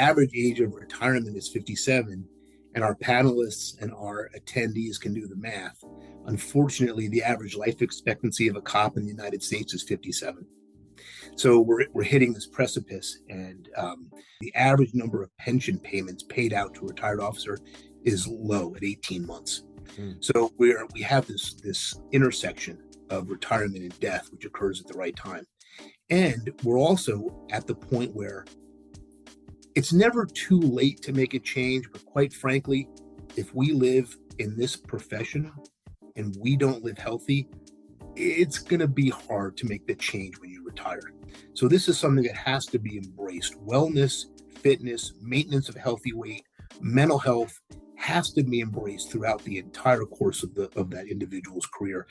average age of retirement is 57, and our panelists and our attendees can do the math. Unfortunately, the average life expectancy of a cop in the United States is 57. So we're hitting this precipice, and the average number of pension payments paid out to a retired officer is low at 18 months. So we have this intersection of retirement and death, which occurs at the right time. And we're also at the point where it's never too late to make a change, but quite frankly, if we live in this profession and we don't live healthy, it's going to be hard to make the change when you retire. So this is something that has to be embraced. Wellness, fitness, maintenance of healthy weight, mental health has to be embraced throughout the entire course of that individual's career.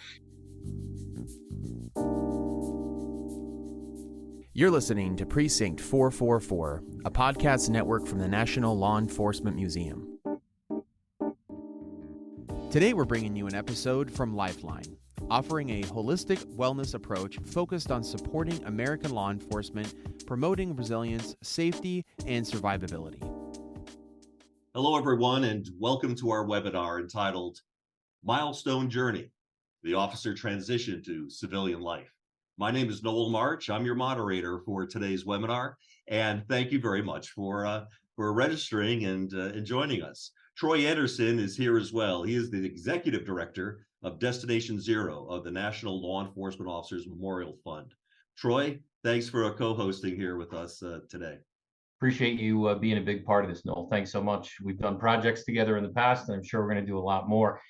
You're listening to Precinct 444, a podcast network from the National Law Enforcement Museum. Today we're bringing you an episode from Lifeline, offering a holistic wellness approach focused on supporting American law enforcement, promoting resilience, safety, and survivability. Hello, everyone, and welcome to our webinar entitled Milestone Journey, the Officer Transition to Civilian Life. My name is Noel March. I'm your moderator for today's webinar, and thank you very much for registering and joining us. Troy Anderson is here as well. He is the Executive Director of Destination Zero of the National Law Enforcement Officers Memorial Fund. Troy, thanks for co-hosting here with us today. Appreciate you being a big part of this, Noel. Thanks so much. We've done projects together in the past, and I'm sure we're going to do a lot more.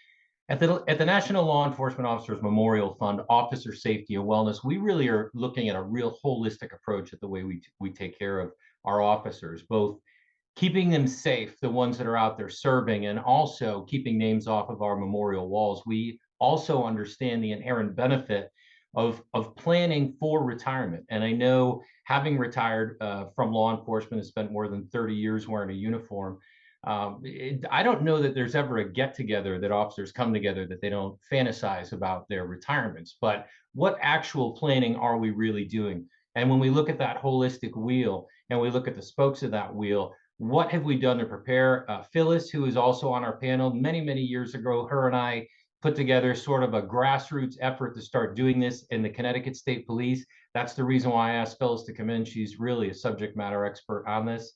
At the National Law Enforcement Officers Memorial Fund, Officer Safety and Wellness, we really are looking at a real holistic approach at the way we take care of our officers, both keeping them safe, the ones that are out there serving, and also keeping names off of our memorial walls. We also understand the inherent benefit of planning for retirement. And I know, having retired from law enforcement and spent more than 30 years wearing a uniform, I don't know that there's ever a get-together that officers come together that they don't fantasize about their retirements. But what actual planning are we really doing? And when we look at that holistic wheel and we look at the spokes of that wheel, what have we done to prepare? Phyllis, who is also on our panel, many, many years ago, her and I put together sort of a grassroots effort to start doing this in the Connecticut State Police. That's the reason why I asked Phyllis to come in. She's really a subject matter expert on this.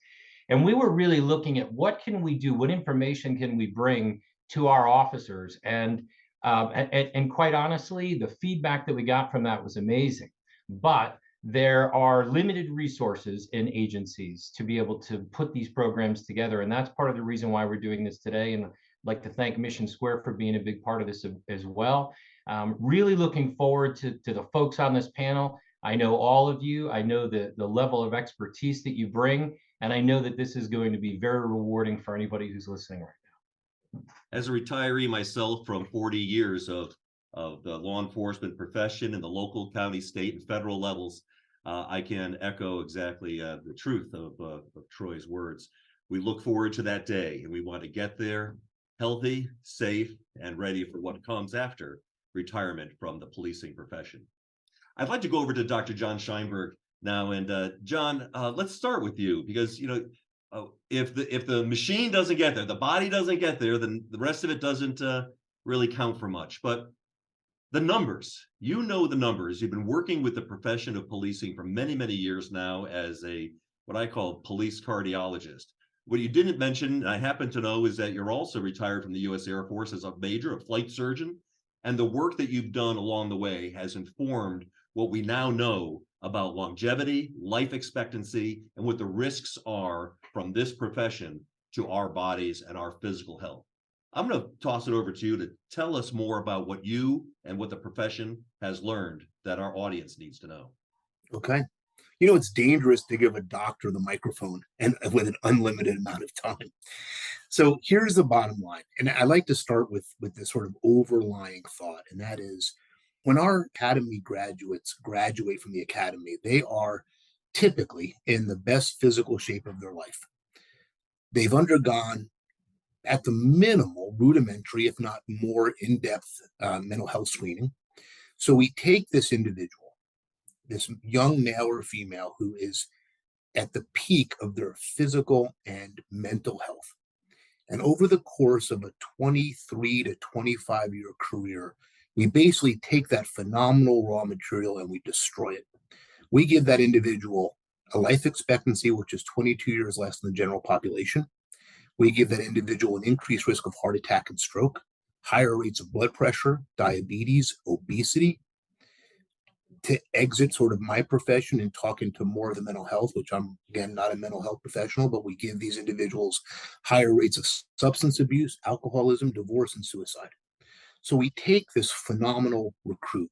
And we were really looking at what can we do, what information can we bring to our officers? And quite honestly, the feedback that we got from that was amazing. But there are limited resources in agencies to be able to put these programs together. And that's part of the reason why we're doing this today. And I'd like to thank Mission Square for being a big part of this as well. Really looking forward to the folks on this panel. I know all of you. I know the level of expertise that you bring. And I know that this is going to be very rewarding for anybody who's listening right now. As a retiree myself from 40 years of the law enforcement profession in the local, county, state, and federal levels, I can echo exactly the truth of Troy's words. We look forward to that day, and we want to get there healthy, safe, and ready for what comes after retirement from the policing profession. I'd like to go over to Dr. John Scheinberg now, and John, let's start with you, because if the machine doesn't get there, the body doesn't get there, then the rest of it doesn't really count for much. But the numbers, the numbers. You've been working with the profession of policing for many, many years now as what I call police cardiologist. What you didn't mention, and I happen to know, is that you're also retired from the U.S. Air Force as a major, a flight surgeon, and the work that you've done along the way has informed what we now know about longevity, life expectancy, and what the risks are from this profession to our bodies and our physical health. I'm going to toss it over to you to tell us more about what you and what the profession has learned that our audience needs to know. Okay. It's dangerous to give a doctor the microphone and with an unlimited amount of time. So here's the bottom line. And I like to start with this sort of overlying thought, and that is, when our academy graduates graduate from the academy, they are typically in the best physical shape of their life. They've undergone, at the minimal, rudimentary, if not more in-depth mental health screening. So we take this individual, this young male or female who is at the peak of their physical and mental health. And over the course of a 23 to 25-year career, we basically take that phenomenal raw material and we destroy it. We give that individual a life expectancy, which is 22 years less than the general population. We give that individual an increased risk of heart attack and stroke, higher rates of blood pressure, diabetes, obesity. To exit sort of my profession and talk into more of the mental health, which I'm, again, not a mental health professional, but we give these individuals higher rates of substance abuse, alcoholism, divorce, and suicide. So we take this phenomenal recruit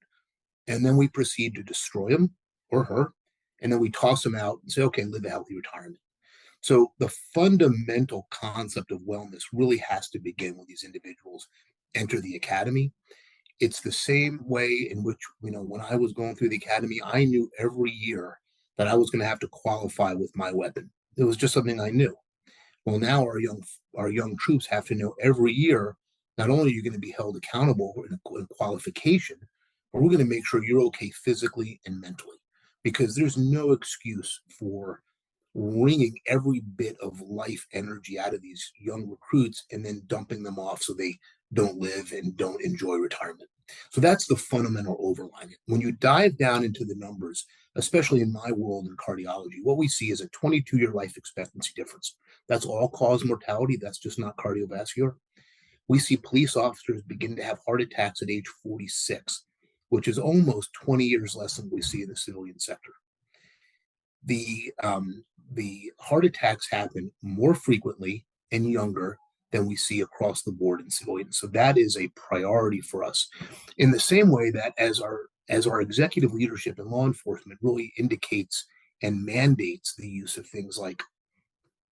and then we proceed to destroy him or her. And then we toss them out and say, okay, live a healthy retirement. So the fundamental concept of wellness really has to begin when these individuals enter the academy. It's the same way in which, when I was going through the academy, I knew every year that I was going to have to qualify with my weapon. It was just something I knew. Well, now our young troops have to know every year, not only are you going to be held accountable in qualification, but we're going to make sure you're okay physically and mentally, because there's no excuse for wringing every bit of life energy out of these young recruits and then dumping them off so they don't live and don't enjoy retirement. So that's the fundamental overline. When you dive down into the numbers, especially in my world in cardiology, what we see is a 22-year life expectancy difference. That's all-cause mortality. That's just not cardiovascular. We see police officers begin to have heart attacks at age 46, which is almost 20 years less than we see in the civilian sector. The heart attacks happen more frequently and younger than we see across the board in civilians. So that is a priority for us. In the same way that as our executive leadership in law enforcement really indicates and mandates the use of things like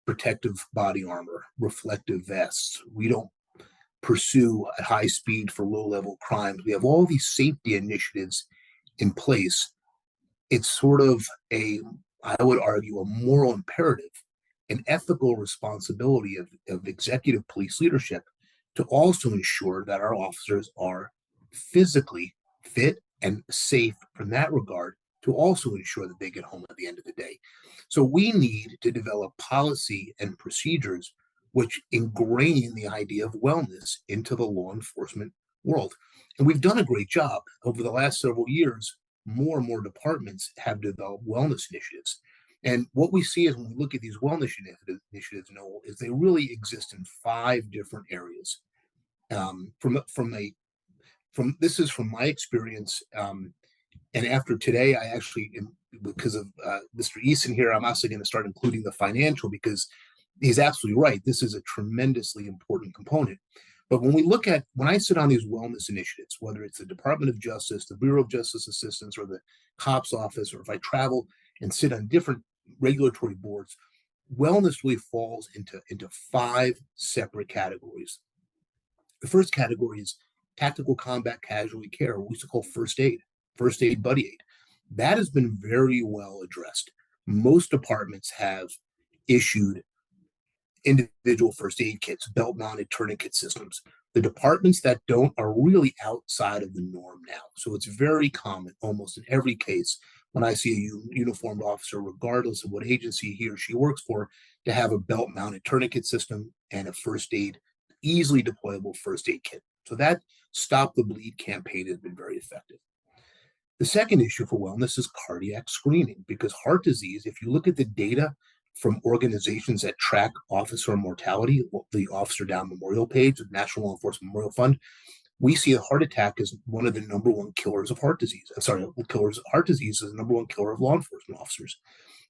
protective body armor, reflective vests. We don't pursue at high speed for low-level crimes. We have all these safety initiatives in place. It's sort of I would argue, a moral imperative, an ethical responsibility of executive police leadership to also ensure that our officers are physically fit and safe from that regard, to also ensure that they get home at the end of the day. So we need to develop policy and procedures which ingrain the idea of wellness into the law enforcement world. And we've done a great job over the last several years. More and more departments have developed wellness initiatives. And what we see is when we look at these wellness initiatives, Noel, is they really exist in 5 different areas. This is from my experience. And after today, I actually, because of Mr. Eason here, I'm also going to start including the financial, because he's absolutely right. This is a tremendously important component. But when I sit on these wellness initiatives, whether it's the Department of Justice, the Bureau of Justice Assistance, or the COPS office, or if I travel and sit on different regulatory boards, wellness really falls into 5 separate categories. The first category is tactical combat casualty care, what we used to call first aid buddy aid. That has been very well addressed. Most departments have issued individual first aid kits, belt-mounted tourniquet systems. The departments that don't are really outside of the norm now. So it's very common, almost in every case, when I see a uniformed officer, regardless of what agency he or she works for, to have a belt-mounted tourniquet system and a first aid, easily deployable first aid kit. So that Stop the Bleed campaign has been very effective. The second issue for wellness is cardiac screening, because heart disease, if you look at the data from organizations that track officer mortality, the Officer Down Memorial page, the National Law Enforcement Memorial Fund, we see a heart attack as one of the number one killers of heart disease. Heart disease is the number one killer of law enforcement officers.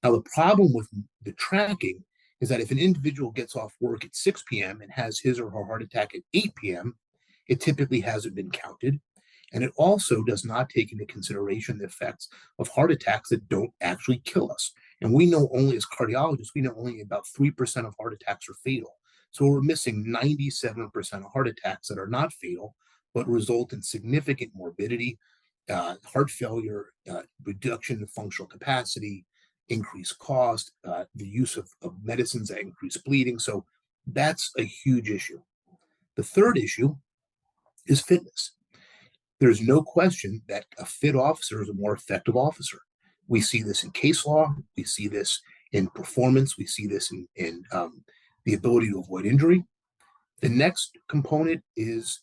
Now, the problem with the tracking is that if an individual gets off work at 6 p.m. and has his or her heart attack at 8 p.m., it typically hasn't been counted. And it also does not take into consideration the effects of heart attacks that don't actually kill us. And we know only, as cardiologists, we know only about 3% of heart attacks are fatal. So we're missing 97% of heart attacks that are not fatal, but result in significant morbidity, heart failure, reduction in functional capacity, increased cost, the use of medicines that increase bleeding. So that's a huge issue. The third issue is fitness. There's no question that a fit officer is a more effective officer. We see this in case law. We see this in performance. We see this in the ability to avoid injury. The next component is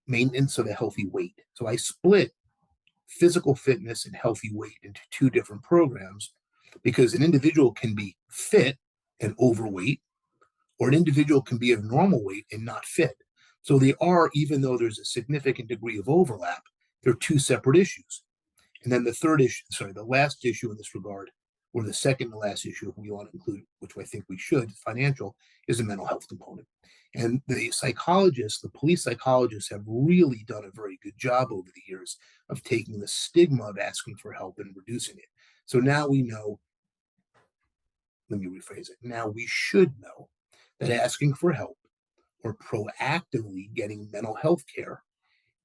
maintenance of a healthy weight. So I split physical fitness and healthy weight into two different programs because an individual can be fit and overweight, or an individual can be of normal weight and not fit. So they are, even though there's a significant degree of overlap, they're two separate issues. And then the last issue in this regard, or the second to last issue, if we want to include, which I think we should, financial, is a mental health component. And the police psychologists have really done a very good job over the years of taking the stigma of asking for help and reducing it. So now we know, let me rephrase it, now we should know that asking for help or proactively getting mental health care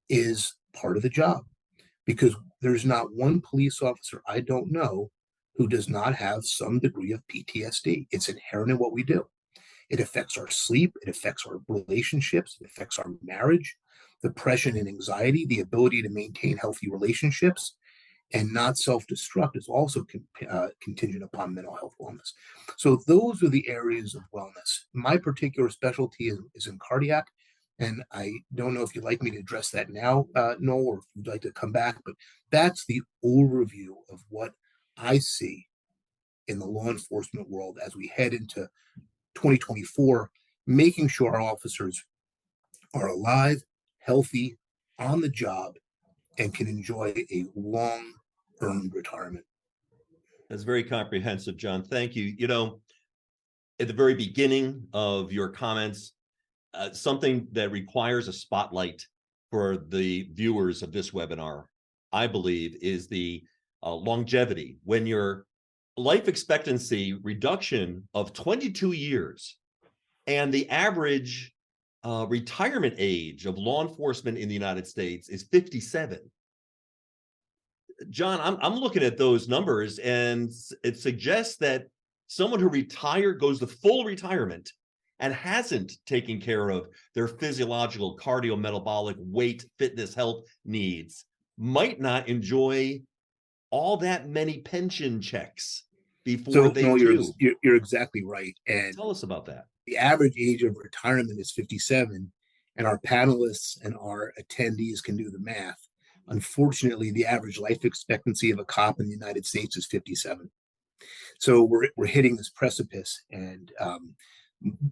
is part of the job, because there's not one police officer I don't know who does not have some degree of PTSD. It's inherent in what we do. It affects our sleep, it affects our relationships, it affects our marriage, depression and anxiety, the ability to maintain healthy relationships and not self-destruct is also contingent upon mental health wellness. So those are the areas of wellness. My particular specialty is in cardiac, and I don't know if you'd like me to address that now, Noel, or if you'd like to come back, but that's the overview of what I see in the law enforcement world as we head into 2024, making sure our officers are alive, healthy, on the job, and can enjoy a long earned retirement. That's very comprehensive, John. Thank you. You know, at the very beginning of your comments, something that requires a spotlight for the viewers of this webinar, I believe, is the longevity. When your life expectancy reduction of 22 years and the average retirement age of law enforcement in the United States is 57. John, I'm looking at those numbers, and it suggests that someone who retired, goes to full retirement, and hasn't taken care of their physiological, cardiometabolic, weight, fitness, health needs might not enjoy all that many pension checks before they do. You're exactly right. And tell us about that. The average age of retirement is 57, and our panelists and our attendees can do the math. Unfortunately, the average life expectancy of a cop in the United States is 57. So we're hitting this precipice, and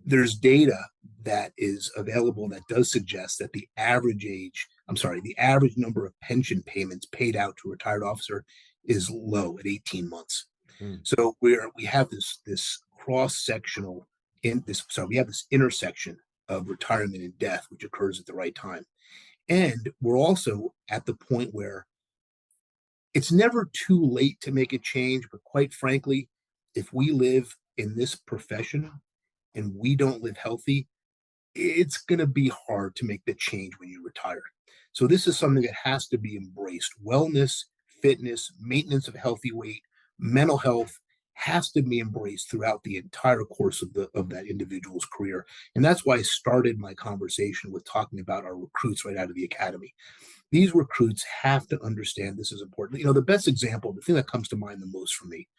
there's data that is available that does suggest that the average number of pension payments paid out to a retired officer is low at 18 months. So we have this cross-sectional we have this intersection of retirement and death, which occurs at the right time. And we're also at the point where it's never too late to make a change, but quite frankly, if we live in this profession and we don't live healthy, it's going to be hard to make the change when you retire. So this is something that has to be embraced. Wellness, fitness, maintenance of healthy weight, mental health has to be embraced throughout the entire course of that individual's career. And that's why I started my conversation with talking about our recruits right out of the academy. These recruits have to understand this is important. You know, the best example, the thing that comes to mind the most for me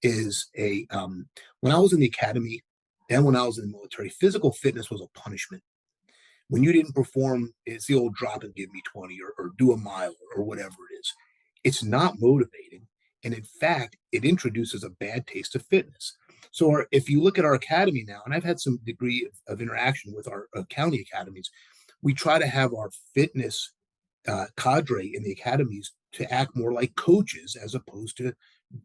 is when I was in the academy and when I was in the military, physical fitness was a punishment. When you didn't perform, it's the old drop and give me 20 or do a mile or whatever it is. It's not motivating. And in fact, it introduces a bad taste of fitness. So if you look at our academy now, and I've had some degree of interaction with our county academies, we try to have our fitness cadre in the academies to act more like coaches as opposed to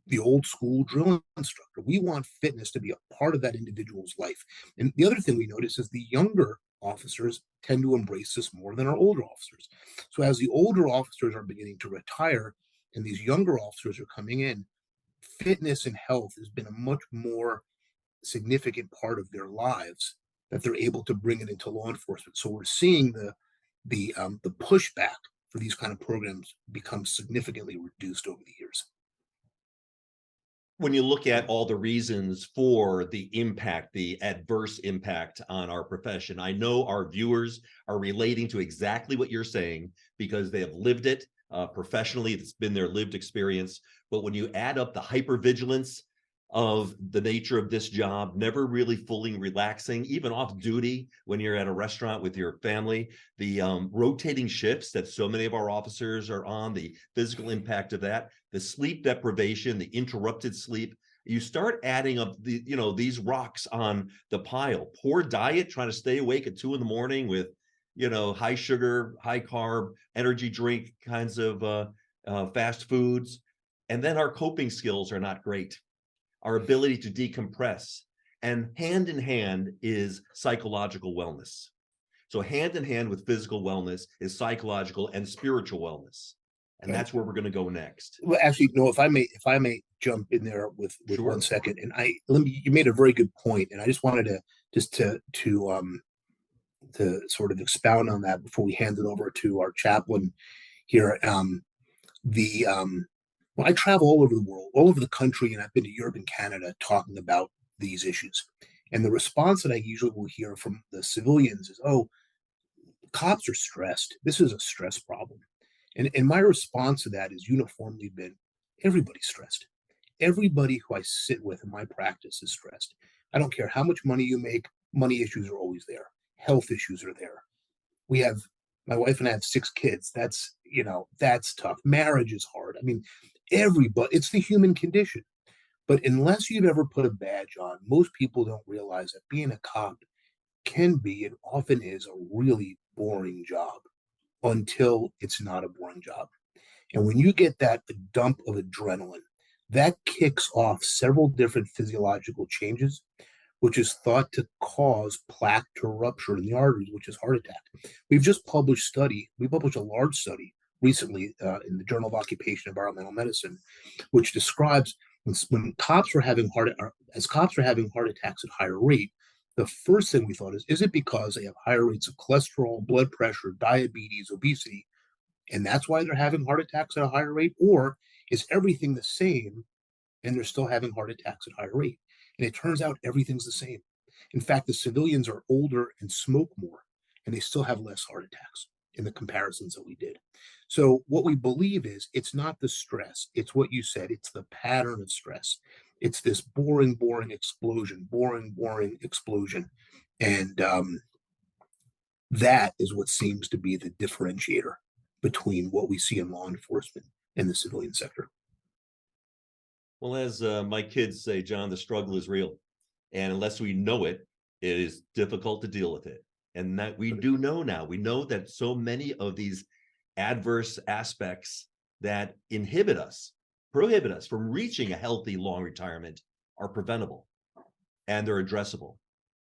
the old school drill instructor. We want fitness to be a part of that individual's life. And the other thing we notice is the younger officers tend to embrace this more than our older officers. So as the older officers are beginning to retire and these younger officers are coming in, fitness and health has been a much more significant part of their lives that they're able to bring it into law enforcement. So we're seeing the pushback for these kind of programs become significantly reduced over the years. When you look at all the reasons for the impact, the adverse impact on our profession, I know our viewers are relating to exactly what you're saying because they have lived it professionally. It's been their lived experience. But when you add up the hypervigilance, of the nature of this job, never really fully relaxing, even off duty when you're at a restaurant with your family, the rotating shifts that so many of our officers are on, the physical impact of that, the sleep deprivation, the interrupted sleep. You start adding up these rocks on the pile. Poor diet, trying to stay awake at 2 a.m. with, high sugar, high carb, energy drink kinds of fast foods. And then our coping skills are not great. Our ability to decompress, and hand in hand is psychological wellness. So hand in hand with physical wellness is psychological and spiritual wellness. And Okay. that's where we're going to go next. Well, actually, no. If I may jump in there with Sure. 1 second, and you made a very good point, and I just wanted to just to sort of expound on that before we hand it over to our chaplain here. The Well, I travel all over the world, all over the country, and I've been to Europe and Canada talking about these issues. And the response that I usually will hear from the civilians is, "Oh, cops are stressed. This is a stress problem." And my response to that is uniformly been, everybody's stressed. Everybody who I sit with in my practice is stressed. I don't care how much money you make, money issues are always there. Health issues are there. We have My wife and I have 6 kids. That's tough. Marriage is hard. I mean, everybody, it's the human condition. But unless you've ever put a badge on, most people don't realize that being a cop can be and often is a really boring job until it's not a boring job. And when you get that dump of adrenaline, that kicks off several different physiological changes, which is thought to cause plaque to rupture in the arteries, which is heart attack. We published a large study recently in the Journal of Occupational Environmental Medicine, which describes when cops are having heart attacks at higher rate. The first thing we thought is it because they have higher rates of cholesterol, blood pressure, diabetes, obesity, and that's why they're having heart attacks at a higher rate? Or is everything the same and they're still having heart attacks at a higher rate? And it turns out everything's the same. In fact, the civilians are older and smoke more, and they still have less heart attacks in the comparisons that we did. So, what we believe is it's not the stress, it's what you said, it's the pattern of stress. It's this boring, boring explosion, boring, boring explosion. And that is what seems to be the differentiator between what we see in law enforcement and the civilian sector. Well, as my kids say, John, the struggle is real. And unless we know it, it is difficult to deal with it. And that we do know now. We know that so many of these adverse aspects that prohibit us from reaching a healthy long retirement are preventable and they're addressable.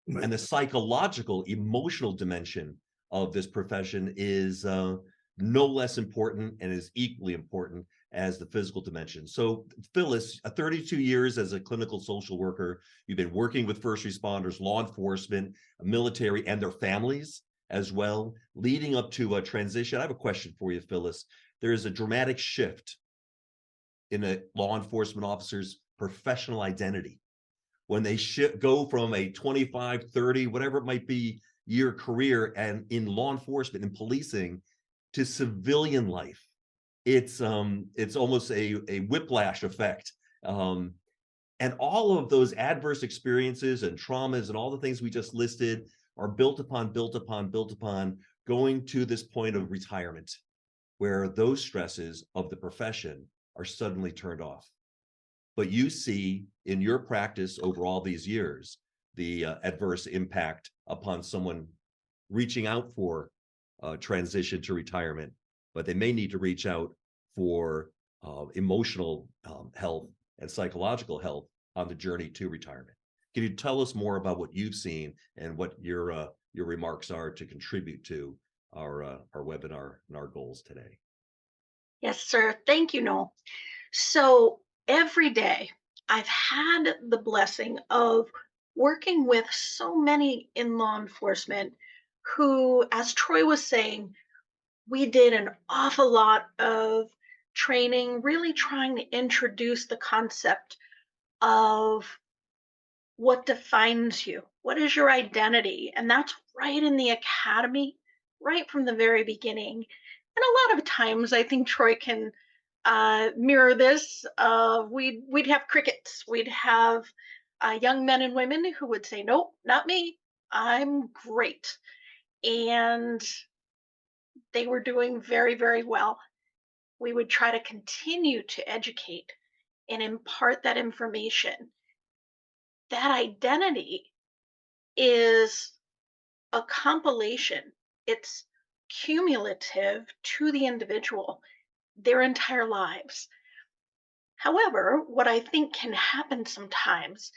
Right. And the psychological, emotional dimension of this profession is no less important and is equally important as the physical dimension. So, Phyllis, 32 years as a clinical social worker, you've been working with first responders, law enforcement, military, and their families as well, leading up to a transition. I have a question for you, Phyllis. There is a dramatic shift in a law enforcement officer's professional identity when they go from a 25, 30, whatever it might be, year career and in law enforcement and policing to civilian life. It's almost a whiplash effect. And all of those adverse experiences and traumas and all the things we just listed are built upon going to this point of retirement, where those stresses of the profession are suddenly turned off. But you see in your practice over all these years, the adverse impact upon someone reaching out for transition to retirement, but they may need to reach out for emotional health and psychological health on the journey to retirement. Can you tell us more about what you've seen and what your remarks are to contribute to our webinar and our goals today? Yes, sir. Thank you, Noel. So every day I've had the blessing of working with so many in law enforcement who, as Troy was saying, we did an awful lot of training, really trying to introduce the concept of what defines you, what is your identity. And that's right in the academy, right from the very beginning. And a lot of times I think Troy can mirror this. We'd have crickets. We'd have young men and women who would say, "Nope, not me. I'm great," and they were doing very, very well. We would try to continue to educate and impart that information. That identity is a compilation. It's cumulative to the individual their entire lives. However, what I think can happen sometimes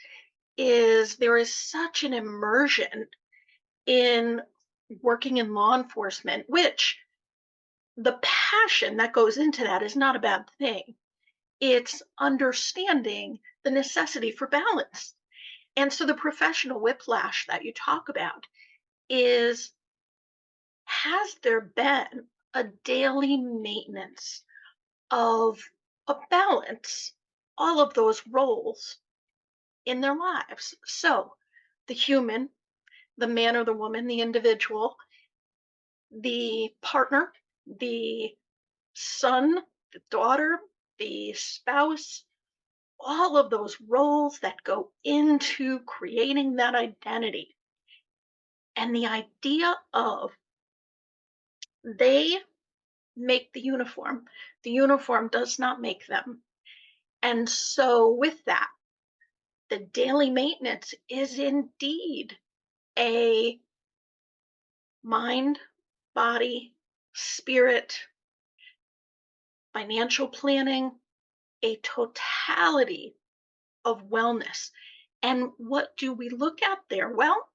is there is such an immersion in working in law enforcement, which the passion that goes into that is not a bad thing. It's understanding the necessity for balance. And so the professional whiplash that you talk about is, has there been a daily maintenance of a balance, all of those roles in their lives? So the human, the man or the woman, the individual, the partner, the son, the daughter, the spouse, all of those roles that go into creating that identity. And the idea of they make the uniform does not make them. And so, with that, the daily maintenance is indeed a mind, body, spirit, financial planning, a totality of wellness. And what do we look at there? Well,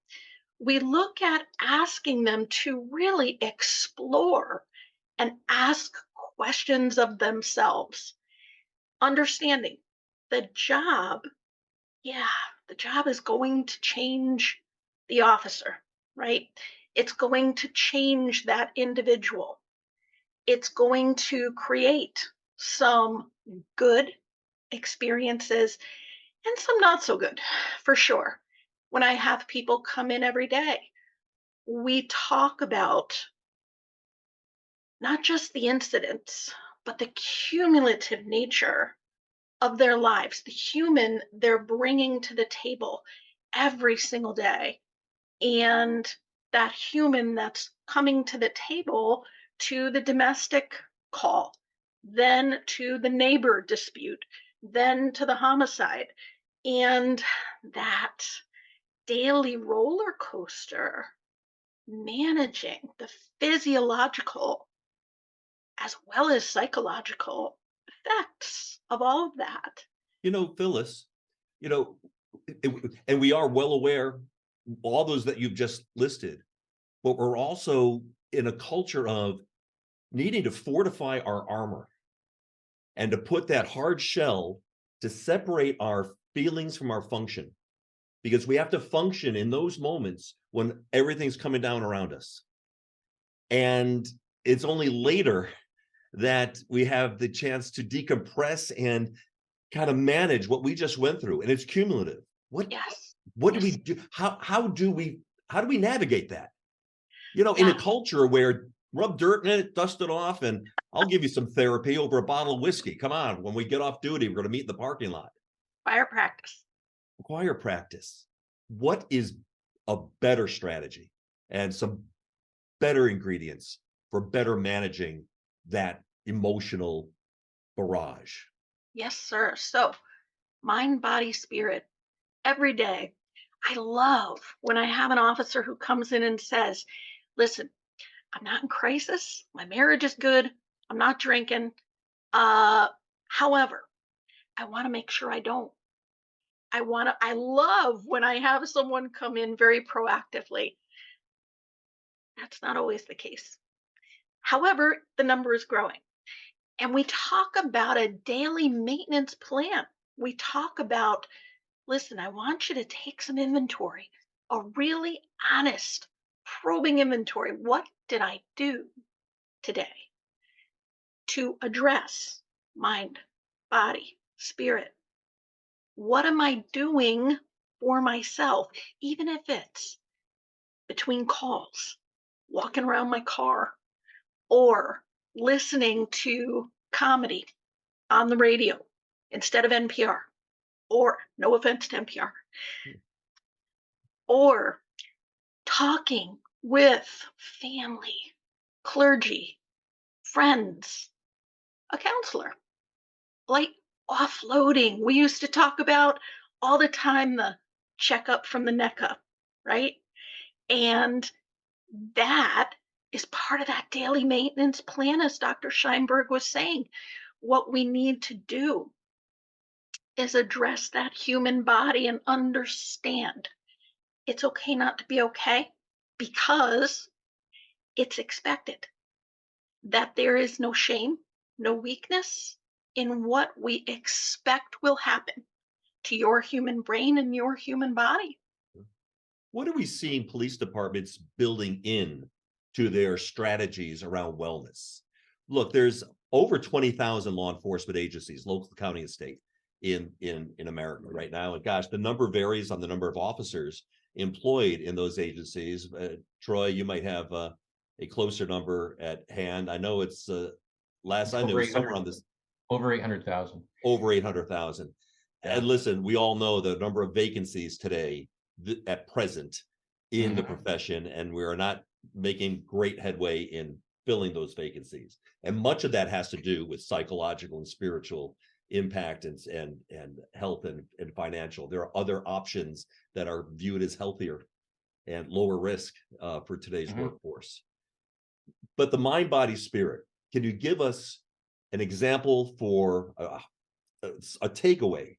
we look at asking them to really explore and ask questions of themselves, understanding the job, yeah, the job is going to change the officer, right? It's going to change that individual. It's going to create some good experiences and some not so good, for sure. When I have people come in every day, we talk about not just the incidents, but the cumulative nature of their lives, the human they're bringing to the table every single day. And that human that's coming to the table, to the domestic call, then to the neighbor dispute, then to the homicide. And that daily roller coaster, managing the physiological as well as psychological effects of all of that. Phyllis, you know, and we are well aware, all those that you've just listed, but we're also in a culture of needing to fortify our armor and to put that hard shell to separate our feelings from our function, because we have to function in those moments when everything's coming down around us. And it's only later that we have the chance to decompress and kind of manage what we just went through, and it's cumulative. What do we do? How do we navigate that? In a culture where rub dirt in it, dust it off, and I'll give you some therapy over a bottle of whiskey. Come on, when we get off duty, we're going to meet in the parking lot. Choir practice. What is a better strategy and some better ingredients for better managing that emotional barrage? Yes, sir. So, mind, body, spirit, every day. I love when I have an officer who comes in and says, listen, I'm not in crisis. My marriage is good. I'm not drinking. However, I want to make sure I don't. I love when I have someone come in very proactively. That's not always the case. However, the number is growing. And we talk about a daily maintenance plan. We talk about, listen, I want you to take some inventory, a really honest, probing inventory. What did I do today to address mind, body, spirit? What am I doing for myself, even if it's between calls, walking around my car, or listening to comedy on the radio instead of NPR, or no offense to NPR, or talking with family, clergy, friends, a counselor, like offloading. We used to talk about all the time the checkup from the neck up, right? And that is part of that daily maintenance plan, as Dr. Scheinberg was saying. What we need to do is address that human body and understand it's okay not to be okay, because it's expected that there is no shame, no weakness in what we expect will happen to your human brain and your human body. What are we seeing police departments building in to their strategies around wellness? Look, there's over 20,000 law enforcement agencies, local, county, and state in America right now. And gosh, the number varies on the number of officers employed in those agencies. Troy, you might have a closer number at hand. I know it's last I knew somewhere on this over 800,000. Over 800,000. Yeah. And listen, we all know the number of vacancies today at present in the profession, and we are not making great headway in filling those vacancies. And much of that has to do with psychological and spiritual impact and health and financial. There are other options that are viewed as healthier and lower risk for today's workforce. But the mind, body, spirit, can you give us an example for a takeaway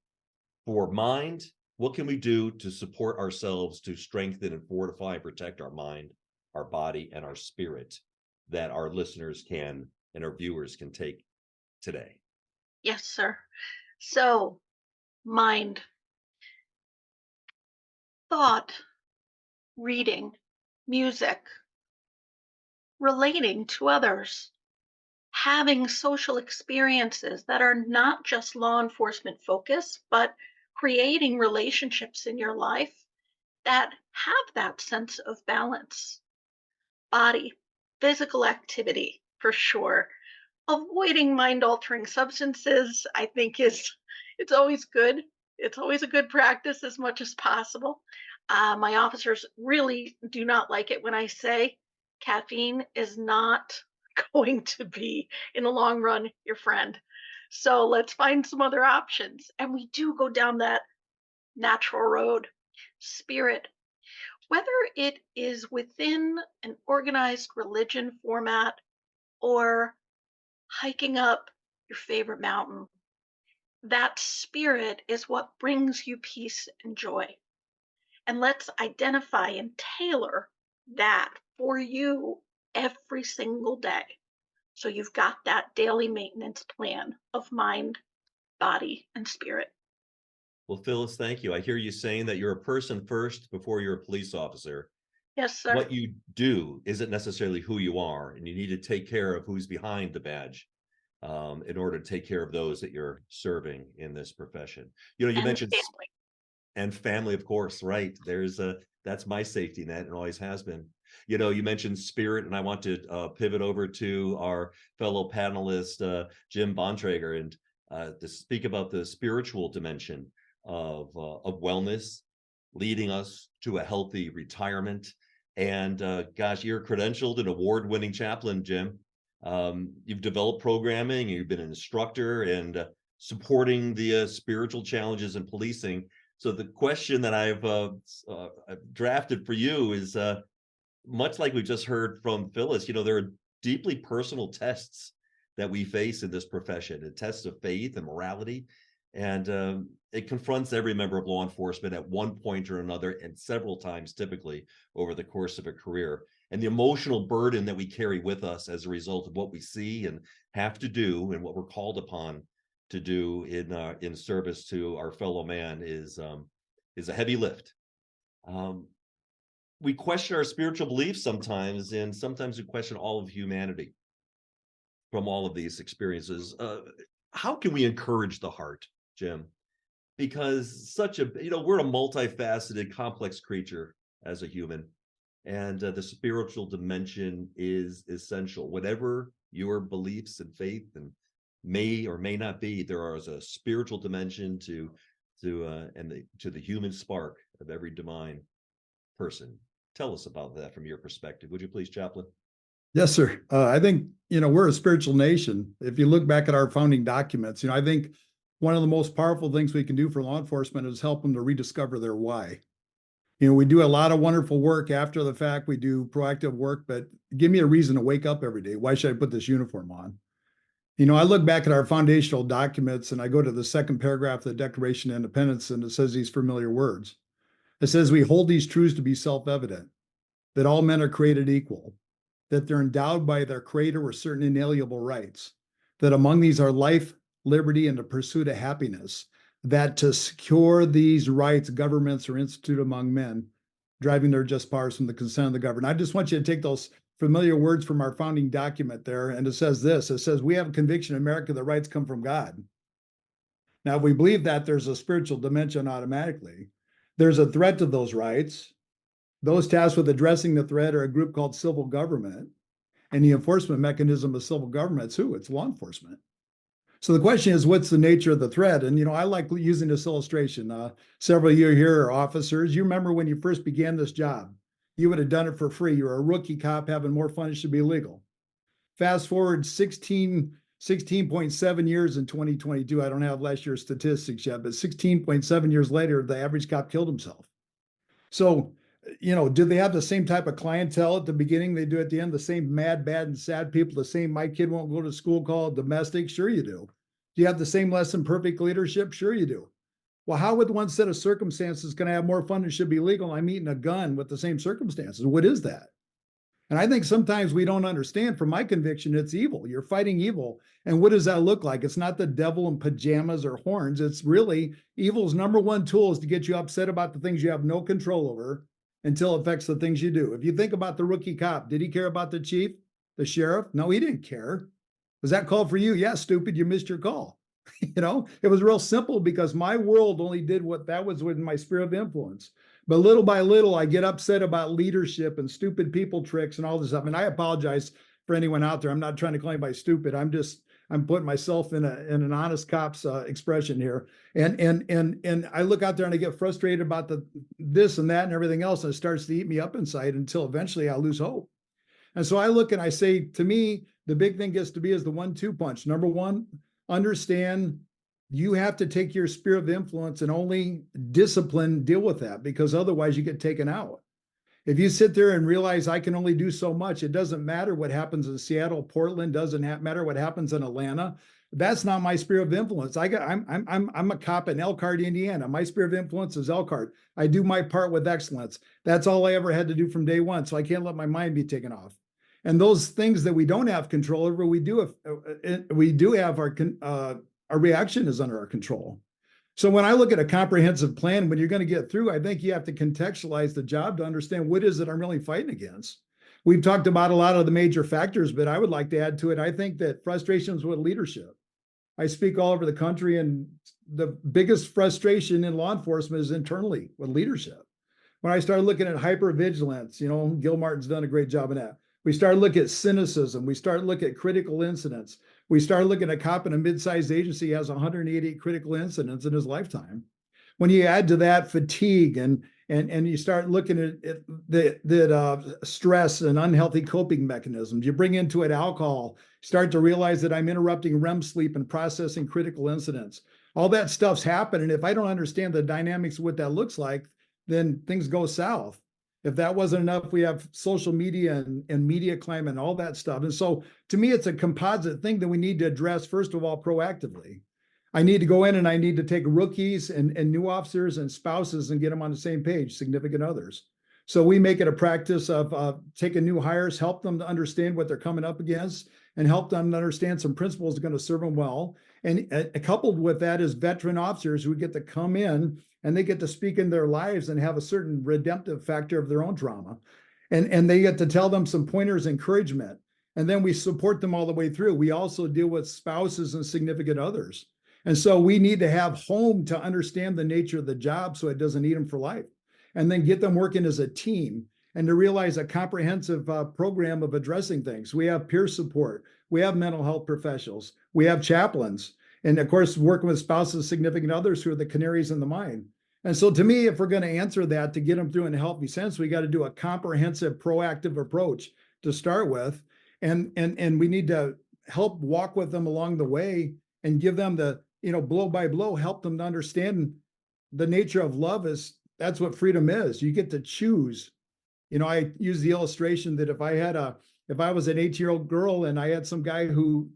for mind? What can we do to support ourselves to strengthen and fortify and protect our mind, our body, and our spirit that our listeners can and our viewers can take today? Yes, sir. So, mind, thought, reading, music, relating to others, having social experiences that are not just law enforcement focused, but creating relationships in your life that have that sense of balance. Body, physical activity, for sure. Avoiding mind altering substances, I think, it's always good. It's always a good practice as much as possible. My officers really do not like it when I say caffeine is not going to be, in the long run, your friend. So let's find some other options. And we do go down that natural road. Spirit, whether it is within an organized religion format or hiking up your favorite mountain, that spirit is what brings you peace and joy. And let's identify and tailor that for you every single day. So you've got that daily maintenance plan of mind, body, and spirit. Well, Phyllis, thank you. I hear you saying that you're a person first before you're a police officer. Yes, sir. What you do isn't necessarily who you are, and you need to take care of who's behind the badge in order to take care of those that you're serving in this profession. You know, you And mentioned family. and family, of course, right? That's my safety net and always has been. You know, you mentioned spirit, and I want to pivot over to our fellow panelist, Jim Bontrager, and to speak about the spiritual dimension of wellness, leading us to a healthy retirement. And gosh, you're a credentialed and award-winning chaplain, Jim. You've developed programming, you've been an instructor, and supporting the spiritual challenges in policing. So the question that I've drafted for you is much like we just heard from Phyllis. You know, there are deeply personal tests that we face in this profession, and tests of faith and morality. And it confronts every member of law enforcement at one point or another, and several times typically over the course of a career. And the emotional burden that we carry with us as a result of what we see and have to do, and what we're called upon to do in service to our fellow man is a heavy lift. We question our spiritual beliefs sometimes, and sometimes we question all of humanity from all of these experiences. How can we encourage the heart, Jim? Because we're a multifaceted, complex creature as a human, and the spiritual dimension is essential. Whatever your beliefs and faith and may or may not be. There is a spiritual dimension to the human spark of every divine person. Tell us about that from your perspective, would you please, Chaplain? Yes, sir. I think, we're a spiritual nation. If you look back at our founding documents, I think one of the most powerful things we can do for law enforcement is help them to rediscover their why. We do a lot of wonderful work after the fact. We do proactive work, but give me a reason to wake up every day. Why should I put this uniform on? I look back at our foundational documents and I go to the second paragraph of the Declaration of Independence, and it says these familiar words. It says, we hold these truths to be self-evident, that all men are created equal, that they're endowed by their creator with certain inalienable rights, that among these are life, liberty, and the pursuit of happiness, that to secure these rights, governments are instituted among men, driving their just powers from the consent of the governed. I just want you to take those familiar words from our founding document there, and it says this. It says, we have a conviction in America that rights come from God. Now, if we believe that, there's a spiritual dimension automatically. There's a threat to those rights. Those tasked with addressing the threat are a group called civil government. And the enforcement mechanism of civil government is who? It's law enforcement. So the question is, what's the nature of the threat? And, I like using this illustration. Several of you here are officers. You remember when you first began this job, you would have done it for free. You're a rookie cop having more fun. It should be illegal. Fast forward 16.7 years in 2022. I don't have last year's statistics yet, but 16.7 years later, the average cop killed himself. So, do they have the same type of clientele at the beginning they do at the end? The same mad, bad, and sad people, the same my kid won't go to school called domestic? Sure you do. Do you have the same less than perfect leadership? Sure you do. Well, how with one set of circumstances can I have more fun and should be legal? I'm eating a gun with the same circumstances. What is that? And I think sometimes we don't understand. From my conviction, it's evil. You're fighting evil. And what does that look like? It's not the devil in pajamas or horns. It's really evil's number one tool is to get you upset about the things you have no control over until it affects the things you do. If you think about the rookie cop, did he care about the chief, the sheriff? No, he didn't care. Was that call for you? Yeah, stupid, you missed your call. It was real simple because my world only did what that was with my sphere of influence. But little by little, I get upset about leadership and stupid people tricks and all this stuff. And I apologize for anyone out there. I'm not trying to call anybody stupid. I'm putting myself in an honest cop's expression here. And I look out there and I get frustrated about this and that and everything else. And it starts to eat me up inside until eventually I lose hope. And so I look and I say, to me, the big thing gets to be is the 1-2 punch. Number one, understand you have to take your sphere of influence and only discipline deal with that, because otherwise you get taken out. If you sit there and realize I can only do so much, it doesn't matter what happens in Seattle, Portland, doesn't matter what happens in Atlanta. That's not my sphere of influence. I'm a cop in Elkhart, Indiana. My sphere of influence is Elkhart. I do my part with excellence. That's all I ever had to do from day one. So I can't let my mind be taken off. And those things that we don't have control over, we do have our reaction is under our control. So when I look at a comprehensive plan, when you're going to get through, I think you have to contextualize the job to understand what is it I'm really fighting against. We've talked about a lot of the major factors, but I would like to add to it. I think that frustrations with leadership. I speak all over the country, and the biggest frustration in law enforcement is internally with leadership. When I started looking at hypervigilance, Gil Martin's done a great job in that. We started looking at cynicism. We started looking at critical incidents. We started looking at a cop in a mid-sized agency has 188 critical incidents in his lifetime. When you add to that fatigue and you start looking at that stress and unhealthy coping mechanisms, you bring into it alcohol, start to realize that I'm interrupting REM sleep and processing critical incidents. All that stuff's happening. If I don't understand the dynamics of what that looks like, then things go south. If that wasn't enough, we have social media and media climate and all that stuff. And so to me, it's a composite thing that we need to address, first of all, proactively. I need to go in and I need to take rookies and new officers and spouses and get them on the same page, significant others. So we make it a practice of taking new hires, help them to understand what they're coming up against, and help them to understand some principles that are going to serve them well. And coupled with that is veteran officers who get to come in and they get to speak in their lives and have a certain redemptive factor of their own trauma. And they get to tell them some pointers, encouragement. And then we support them all the way through. We also deal with spouses and significant others. And so we need to have home to understand the nature of the job so it doesn't eat them for life. And then get them working as a team and to realize a comprehensive program of addressing things. We have peer support. We have mental health professionals. We have chaplains. And of course, working with spouses, significant others who are the canaries in the mine. And so to me, if we're going to answer that to get them through in a healthy sense, we got to do a comprehensive, proactive approach to start with. And we need to help walk with them along the way and give them the, blow by blow, help them to understand the nature of love is that's what freedom is. You get to choose. I use the illustration that if I was an 8-year-old girl and I had some guy who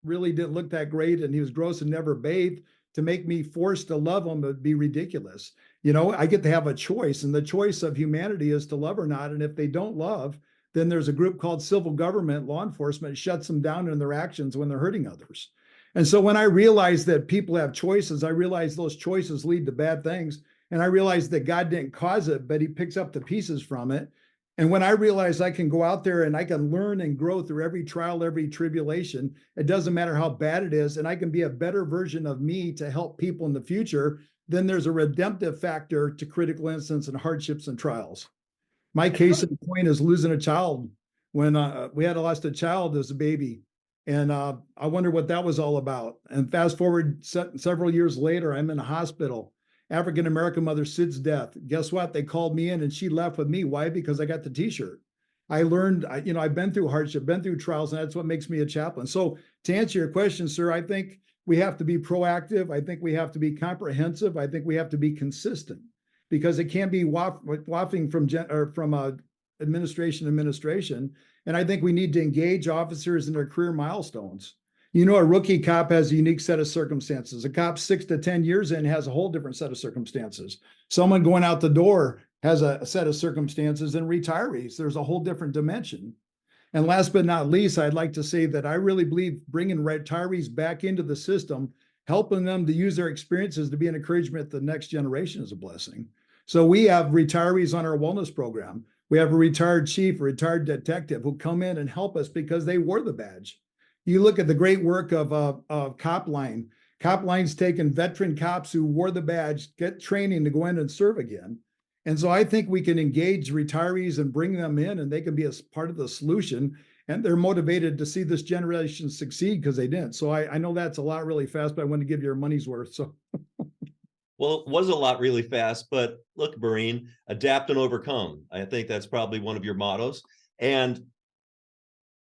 really didn't look that great and he was gross and never bathed, to make me forced to love him would be ridiculous. I get to have a choice, and the choice of humanity is to love or not. And if they don't love, then there's a group called civil government, law enforcement, shuts them down in their actions when they're hurting others. And so when I realized that people have choices, I realized those choices lead to bad things. And I realized that God didn't cause it, but he picks up the pieces from it. And when I realized I can go out there and I can learn and grow through every trial, every tribulation, it doesn't matter how bad it is, and I can be a better version of me to help people in the future, then there's a redemptive factor to critical incidents and hardships and trials. My case in point is losing a child. When we had lost a child as a baby, and I wonder what that was all about. And fast forward several years later, I'm in a hospital. African-American mother, Sid's death. Guess what? They called me in and she left with me. Why? Because I got the t-shirt. I learned, I've been through hardship, been through trials, and that's what makes me a chaplain. So to answer your question, sir, I think we have to be proactive. I think we have to be comprehensive. I think we have to be consistent, because it can't be wafting from administration to administration. And I think we need to engage officers in their career milestones. A rookie cop has a unique set of circumstances. A cop 6 to 10 years in has a whole different set of circumstances. Someone going out the door has a set of circumstances, and retirees, there's a whole different dimension. And last but not least, I'd like to say that I really believe bringing retirees back into the system, helping them to use their experiences to be an encouragement to the next generation is a blessing. So we have retirees on our wellness program. We have a retired chief, a retired detective who come in and help us because they wore the badge. You look at the great work of Copline. Copline's taken veteran cops who wore the badge, get training to go in and serve again. And so I think we can engage retirees and bring them in, and they can be a part of the solution. And they're motivated to see this generation succeed because they didn't. So I know that's a lot really fast, but I want to give you your money's worth. So. Well, it was a lot really fast, but look, Marine, adapt and overcome. I think that's probably one of your mottos. And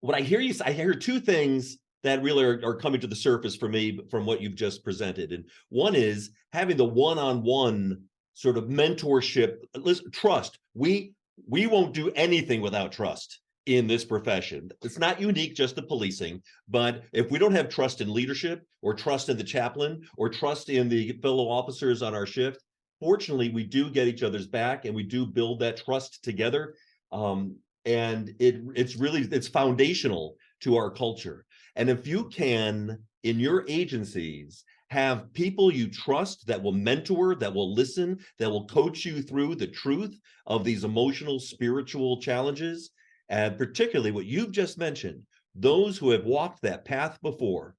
what I hear I hear two things that really are coming to the surface for me from what you've just presented. And one is having the one-on-one sort of mentorship. Listen, trust. We won't do anything without trust in this profession. It's not unique just to policing, but if we don't have trust in leadership, or trust in the chaplain, or trust in the fellow officers on our shift, fortunately, we do get each other's back and we do build that trust together. And it's foundational to our culture. And if you can, in your agencies, have people you trust that will mentor, that will listen, that will coach you through the truth of these emotional, spiritual challenges, and particularly what you've just mentioned, those who have walked that path before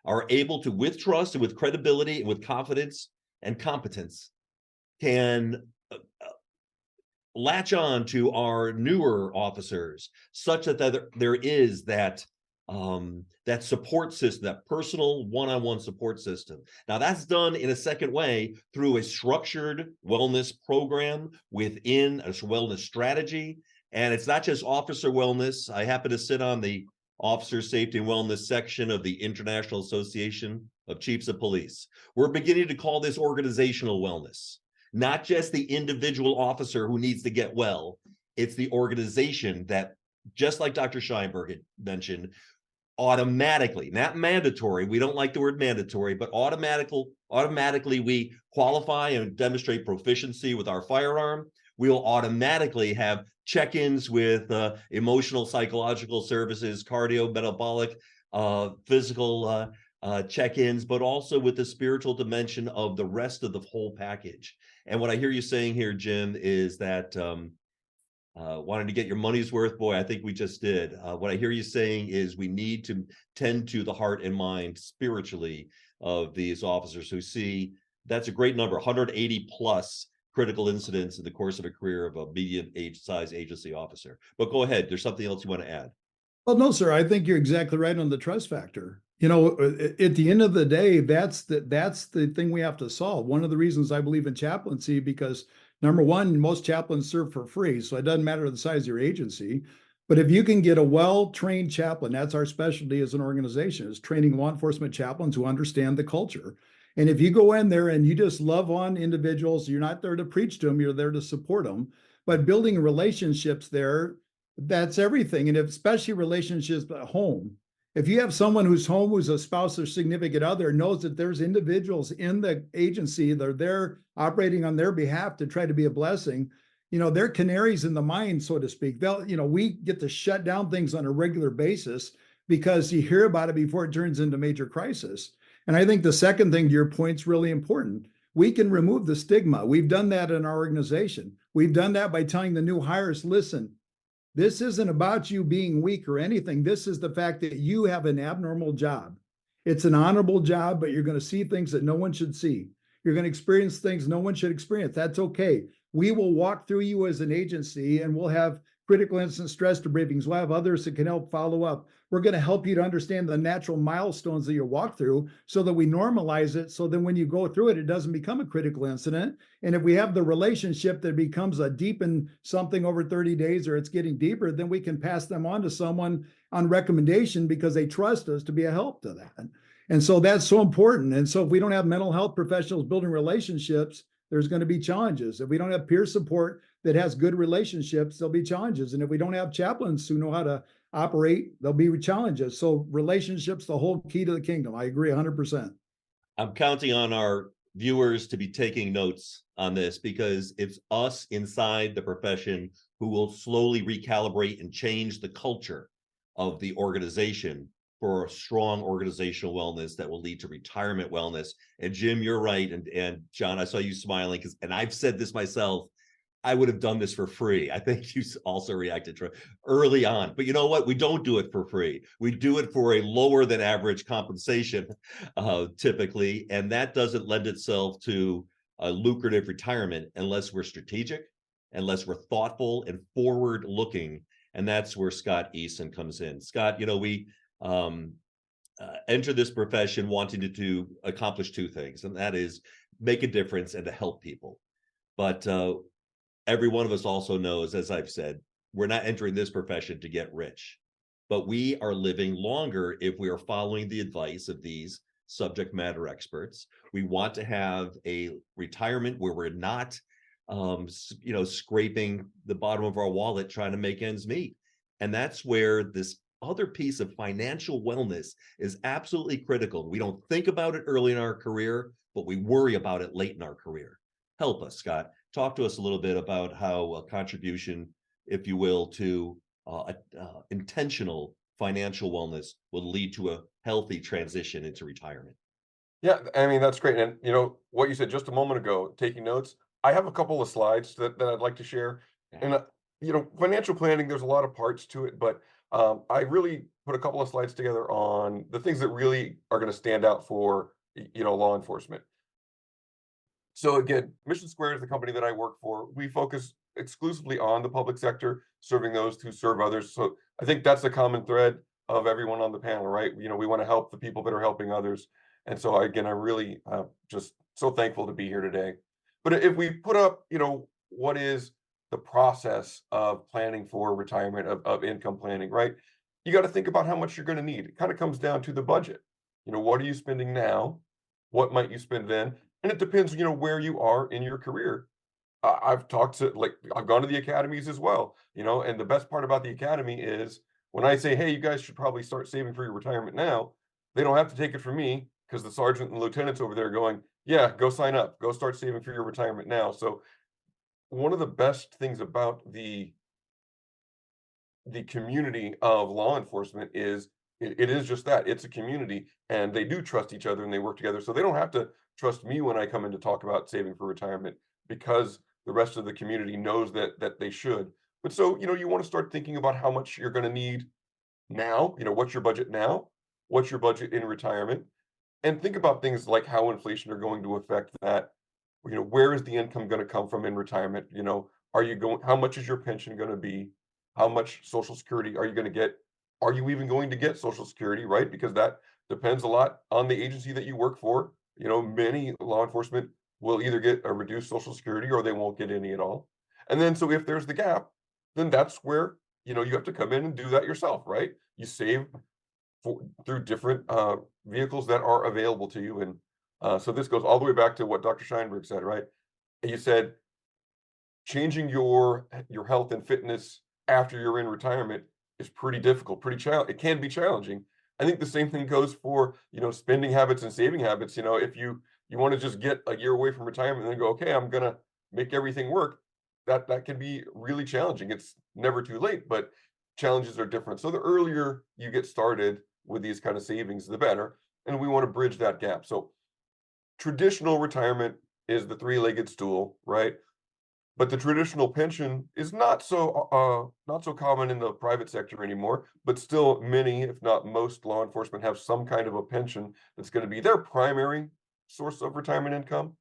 are able to, with trust and with credibility and with confidence and competence, can latch on to our newer officers, such that there is that support system, that personal one-on-one support system. Now that's done in a second way through a structured wellness program within a wellness strategy. And it's not just officer wellness. I happen to sit on the Officer Safety and Wellness section of the International Association of Chiefs of Police. We're beginning to call this organizational wellness. Not just the individual officer who needs to get well. It's the organization that, just like Dr. Scheinberg had mentioned, automatically, not mandatory, we don't like the word mandatory, but automatically we qualify and demonstrate proficiency with our firearm. We'll automatically have check-ins with emotional, psychological services, cardio, metabolic, physical check-ins, but also with the spiritual dimension of the rest of the whole package. And what I hear you saying here, Jim, is that wanting to get your money's worth, boy, I think we just did. What I hear you saying is we need to tend to the heart and mind spiritually of these officers who see, that's a great number, 180 plus critical incidents in the course of a career of a medium size agency officer. But go ahead, there's something else you want to add. Well, no, sir, I think you're exactly right on the trust factor. At the end of the day, that's the thing we have to solve. One of the reasons I believe in chaplaincy, because number one, most chaplains serve for free, so it doesn't matter the size of your agency. But if you can get a well-trained chaplain, that's our specialty as an organization, is training law enforcement chaplains who understand the culture. And if you go in there and you just love on individuals, you're not there to preach to them, you're there to support them. But building relationships there, that's everything. And especially relationships at home. If you have someone who's home, who's a spouse or significant other, knows that there's individuals in the agency that are there operating on their behalf to try to be a blessing, they're canaries in the mine, so to speak. We get to shut down things on a regular basis because you hear about it before it turns into major crisis. And I think the second thing to your point is really important. We can remove the stigma. We've done that in our organization. We've done that by telling the new hires, listen, this isn't about you being weak or anything. This is the fact that you have an abnormal job. It's an honorable job, but you're going to see things that no one should see. You're going to experience things no one should experience. That's okay. We will walk through you as an agency, and we'll have critical incident stress debriefings. We'll have others that can help follow up. We're going to help you to understand the natural milestones that you walk through so that we normalize it. So then when you go through it, it doesn't become a critical incident. And if we have the relationship that becomes a deepened something over 30 days or it's getting deeper, then we can pass them on to someone on recommendation because they trust us to be a help to that. And so that's so important. And so if we don't have mental health professionals building relationships, there's going to be challenges. If we don't have peer support that has good relationships, there'll be challenges. And if we don't have chaplains who know how to operate, there'll be challenges. So relationships, the whole key to the kingdom. I agree 100%. I'm counting on our viewers to be taking notes on this, because it's us inside the profession who will slowly recalibrate and change the culture of the organization for a strong organizational wellness that will lead to retirement wellness. And Jim, you're right. And John, I saw you smiling and I've said this myself, I would have done this for free. I think you also reacted to early on, but you know what? We don't do it for free. We do it for a lower than average compensation, typically. And that doesn't lend itself to a lucrative retirement unless we're strategic, unless we're thoughtful and forward looking. And that's where Scott Eason comes in. Scott, we enter this profession wanting to accomplish two things, and that is make a difference and to help people. But every one of us also knows, as I've said, we're not entering this profession to get rich, but we are living longer if we are following the advice of these subject matter experts. We want to have a retirement where we're not scraping the bottom of our wallet trying to make ends meet. And that's where this other piece of financial wellness is absolutely critical. We don't think about it early in our career, but we worry about it late in our career. Help us, Scott. Talk to us a little bit about how a contribution, if you will, to intentional financial wellness will lead to a healthy transition into retirement. Yeah, I mean, that's great. And what you said just a moment ago, taking notes, I have a couple of slides that I'd like to share. And financial planning, there's a lot of parts to it, but I really put a couple of slides together on the things that really are going to stand out for law enforcement. So again, Mission Square is the company that I work for. We focus exclusively on the public sector, serving those who serve others. So I think that's a common thread of everyone on the panel, right? We want to help the people that are helping others. And so again, I really just so thankful to be here today. But if we put up, what is the process of planning for retirement, of income planning, right? You got to think about how much you're going to need. It kind of comes down to the budget. What are you spending now? What might you spend then? And it depends, where you are in your career. I've gone to the academies as well, and the best part about the academy is when I say, hey, you guys should probably start saving for your retirement now, they don't have to take it from me because the sergeant and lieutenants over there are going, yeah, go sign up, go start saving for your retirement now. So one of the best things about the community of law enforcement is it is just that. It's a community, and they do trust each other and they work together. So they don't have to trust me when I come in to talk about saving for retirement, because the rest of the community knows that they should. But so, you want to start thinking about how much you're going to need now. What's your budget now? What's your budget in retirement? And think about things like how inflation are going to affect that. Where is the income going to come from in retirement? How much is your pension going to be? How much Social Security are you going to get Are you even going to get Social Security, right? Because that depends a lot on the agency that you work for. You know, many law enforcement will either get a reduced Social Security or they won't get any at all. And then, so if there's the gap, then that's where, you know, you have to come in and do that yourself, right? You save through different vehicles that are available to you. And so this goes all the way back to what Dr. Scheinberg said, right? You said changing your health and fitness after you're in retirement is pretty difficult, it can be challenging. I think the same thing goes for, you know, spending habits and saving habits. You know, if you want to just get a year away from retirement and then go, okay, I'm gonna make everything work, that can be really challenging. It's never too late, but challenges are different. So the earlier you get started with these kind of savings, the better. And we want to bridge that gap. So traditional retirement is the three-legged stool, right? But the traditional pension is not so common in the private sector anymore, but still many, if not most law enforcement have some kind of a pension that's going to be their primary source of retirement income.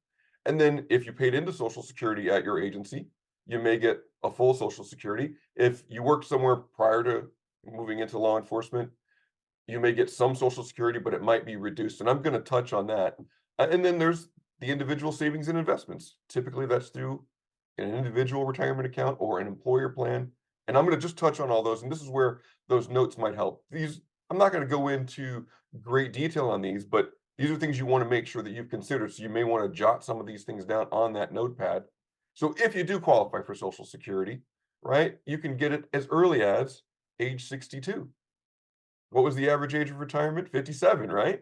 And then if you paid into Social Security at your agency, you may get a full Social Security. If you worked somewhere prior to moving into law enforcement, you may get some Social Security, but it might be reduced. And I'm going to touch on that. And then there's the individual savings and investments. Typically that's through an individual retirement account or an employer plan. And I'm going to just touch on all those. And this is where those notes might help. I'm not going to go into great detail on these, but these are things you want to make sure that you've considered. So you may want to jot some of these things down on that notepad. So if you do qualify for Social Security, right, you can get it as early as age 62. What was the average age of retirement? 57, right?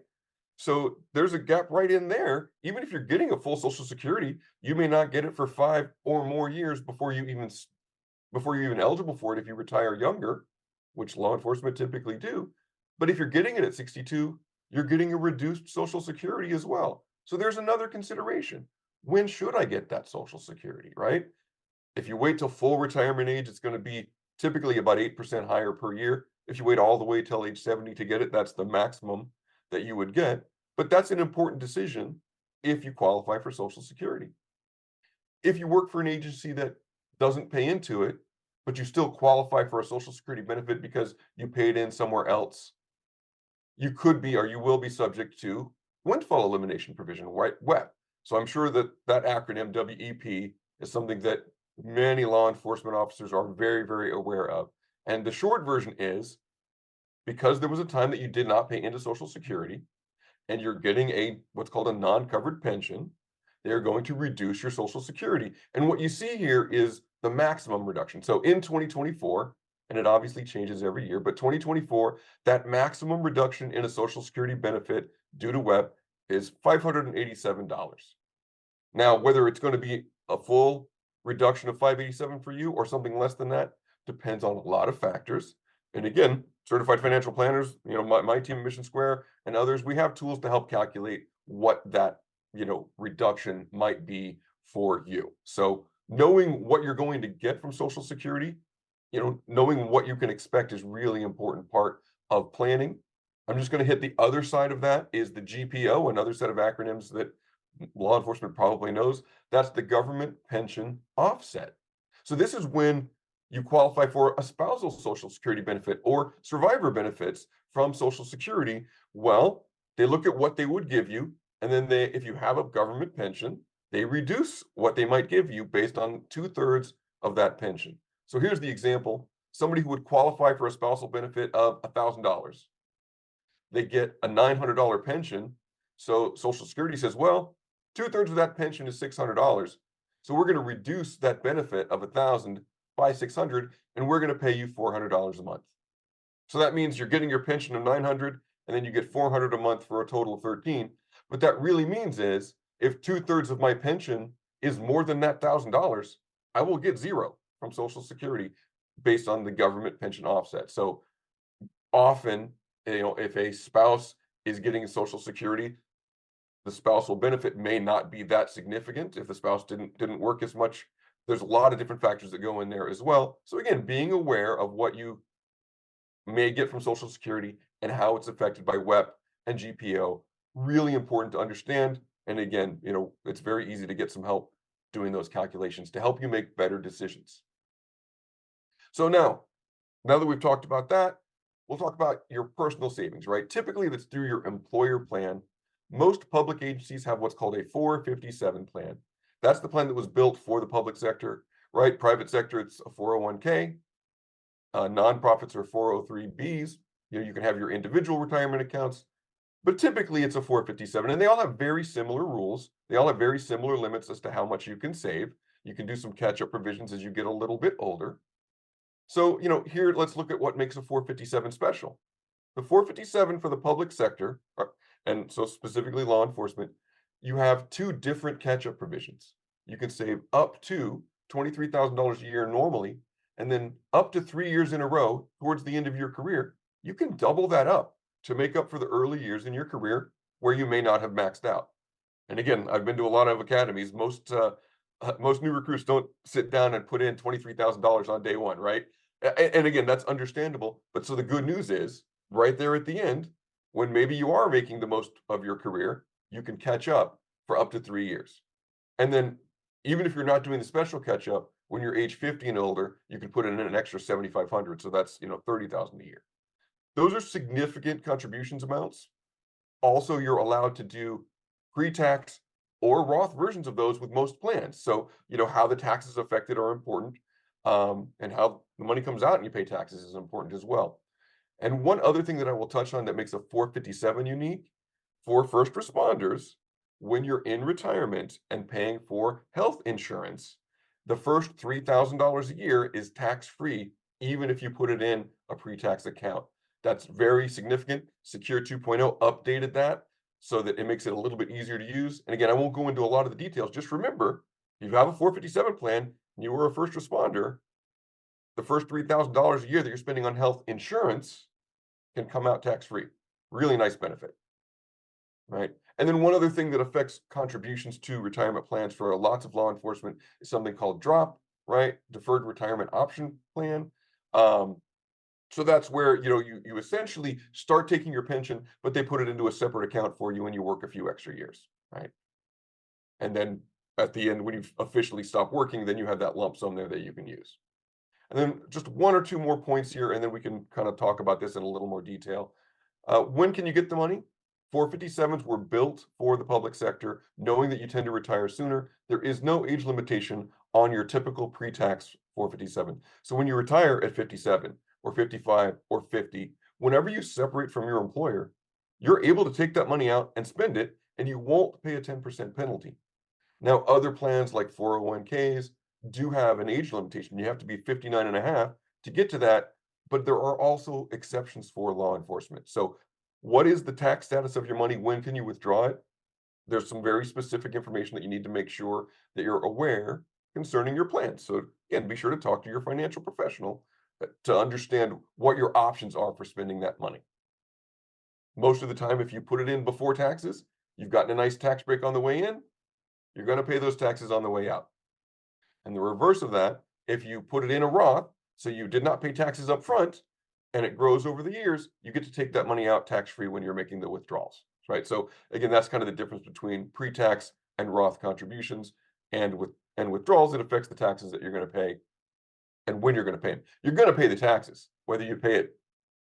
So there's a gap right in there. Even if you're getting a full Social Security, you may not get it for 5 or more years before you're even eligible for it if you retire younger, which law enforcement typically do. But if you're getting it at 62, you're getting a reduced Social Security as well. So there's another consideration. When should I get that Social Security, right? If you wait till full retirement age, it's going to be typically about 8% higher per year. If you wait all the way till age 70 to get it, that's the maximum that you would get. But that's an important decision if you qualify for Social Security. If you work for an agency that doesn't pay into it, but you still qualify for a Social Security benefit because you paid in somewhere else, you could be or you will be subject to windfall elimination provision, right? WEP. So I'm sure that acronym WEP is something that many law enforcement officers are very, very aware of. And the short version is, because there was a time that you did not pay into Social Security and you're getting what's called a non-covered pension, they're going to reduce your Social Security. And what you see here is the maximum reduction. So in 2024, and it obviously changes every year, but 2024, that maximum reduction in a Social Security benefit due to WEP is $587. Now, whether it's going to be a full reduction of $587 for you or something less than that depends on a lot of factors. And again, certified financial planners, you know, my team at Mission Square and others, we have tools to help calculate what that, you know, reduction might be for you. So knowing what you're going to get from Social Security, you know, knowing what you can expect is really important part of planning. I'm just going to hit the other side of that is the GPO, another set of acronyms that law enforcement probably knows. That's the government pension offset. So this is when you qualify for a spousal Social Security benefit or survivor benefits from Social Security. Well, they look at what they would give you, and then if you have a government pension, they reduce what they might give you based on 2/3 of that pension. So here's the example. Somebody who would qualify for a spousal benefit of $1,000, they get a $900 pension. So Social Security says, well, 2/3 of that pension is $600. So we're going to reduce that benefit of 1,000 by 600, and we're going to pay you $400 a month. So that means you're getting your pension of 900, and then you get 400 a month for a total of 13. What that really means is if 2/3 of my pension is more than that $1,000, I will get zero from Social Security based on the government pension offset. So often, you know, if a spouse is getting Social Security, the spousal benefit may not be that significant if the spouse didn't work as much. There's a lot of different factors that go in there as well. So again, being aware of what you may get from Social Security and how it's affected by WEP and GPO, really important to understand. And again, you know, it's very easy to get some help doing those calculations to help you make better decisions. So now that we've talked about that, we'll talk about your personal savings, right? Typically, that's through your employer plan. Most public agencies have what's called a 457 plan. That's the plan that was built for the public sector, right? Private sector, it's a 401k. Nonprofits are 403bs. You can have your individual retirement accounts, but typically it's a 457, and they all have very similar rules. They all have very similar limits as to how much you can save. You can do some catch-up provisions as you get a little bit older. So, here, let's look at what makes a 457 special. The 457 for the public sector, and so specifically law enforcement, you have two different catch-up provisions. You can save up to $23,000 a year normally, and then up to 3 years in a row towards the end of your career, you can double that up to make up for the early years in your career where you may not have maxed out. And again, I've been to a lot of academies. Most new recruits don't sit down and put in $23,000 on day one, right? And again, that's understandable. But so the good news is, right there at the end, when maybe you are making the most of your career, you can catch up for up to 3 years. And then even if you're not doing the special catch up, when you're age 50 and older, you can put in an extra 7,500. So that's, 30,000 a year. Those are significant contributions amounts. Also, you're allowed to do pre-tax or Roth versions of those with most plans. So, how the taxes affected are important, and how the money comes out and you pay taxes is important as well. And one other thing that I will touch on that makes a 457 unique for first responders, when you're in retirement and paying for health insurance, the first $3,000 a year is tax-free, even if you put it in a pre-tax account. That's very significant. Secure 2.0 updated that so that it makes it a little bit easier to use. And again, I won't go into a lot of the details. Just remember, if you have a 457 plan and you were a first responder, the first $3,000 a year that you're spending on health insurance can come out tax-free. Really nice benefit, right? And then one other thing that affects contributions to retirement plans for lots of law enforcement is something called DROP, right? Deferred Retirement Option Plan. So that's where, you essentially start taking your pension, but they put it into a separate account for you and you work a few extra years, right? And then at the end, when you officially stop working, then you have that lump sum there that you can use. And then just one or two more points here, and then we can kind of talk about this in a little more detail. When can you get the money? 457s were built for the public sector, knowing that you tend to retire sooner. There is no age limitation on your typical pre-tax 457. So when you retire at 57 or 55 or 50, whenever you separate from your employer, you're able to take that money out and spend it, and you won't pay a 10% penalty. Now, other plans like 401ks do have an age limitation. You have to be 59 and a half to get to that, but there are also exceptions for law enforcement. So what is the tax status of your money? When can you withdraw it? There's some very specific information that you need to make sure that you're aware concerning your plan. So again, be sure to talk to your financial professional to understand what your options are for spending that money. Most of the time, if you put it in before taxes, you've gotten a nice tax break on the way in, you're going to pay those taxes on the way out. And the reverse of that, if you put it in a Roth, so you did not pay taxes up front, and it grows over the years, you get to take that money out tax-free when you're making the withdrawals, right? So again, that's kind of the difference between pre-tax and Roth contributions, and withdrawals. It affects the taxes that you're going to pay and when you're going to pay them. You're going to pay the taxes, whether you pay it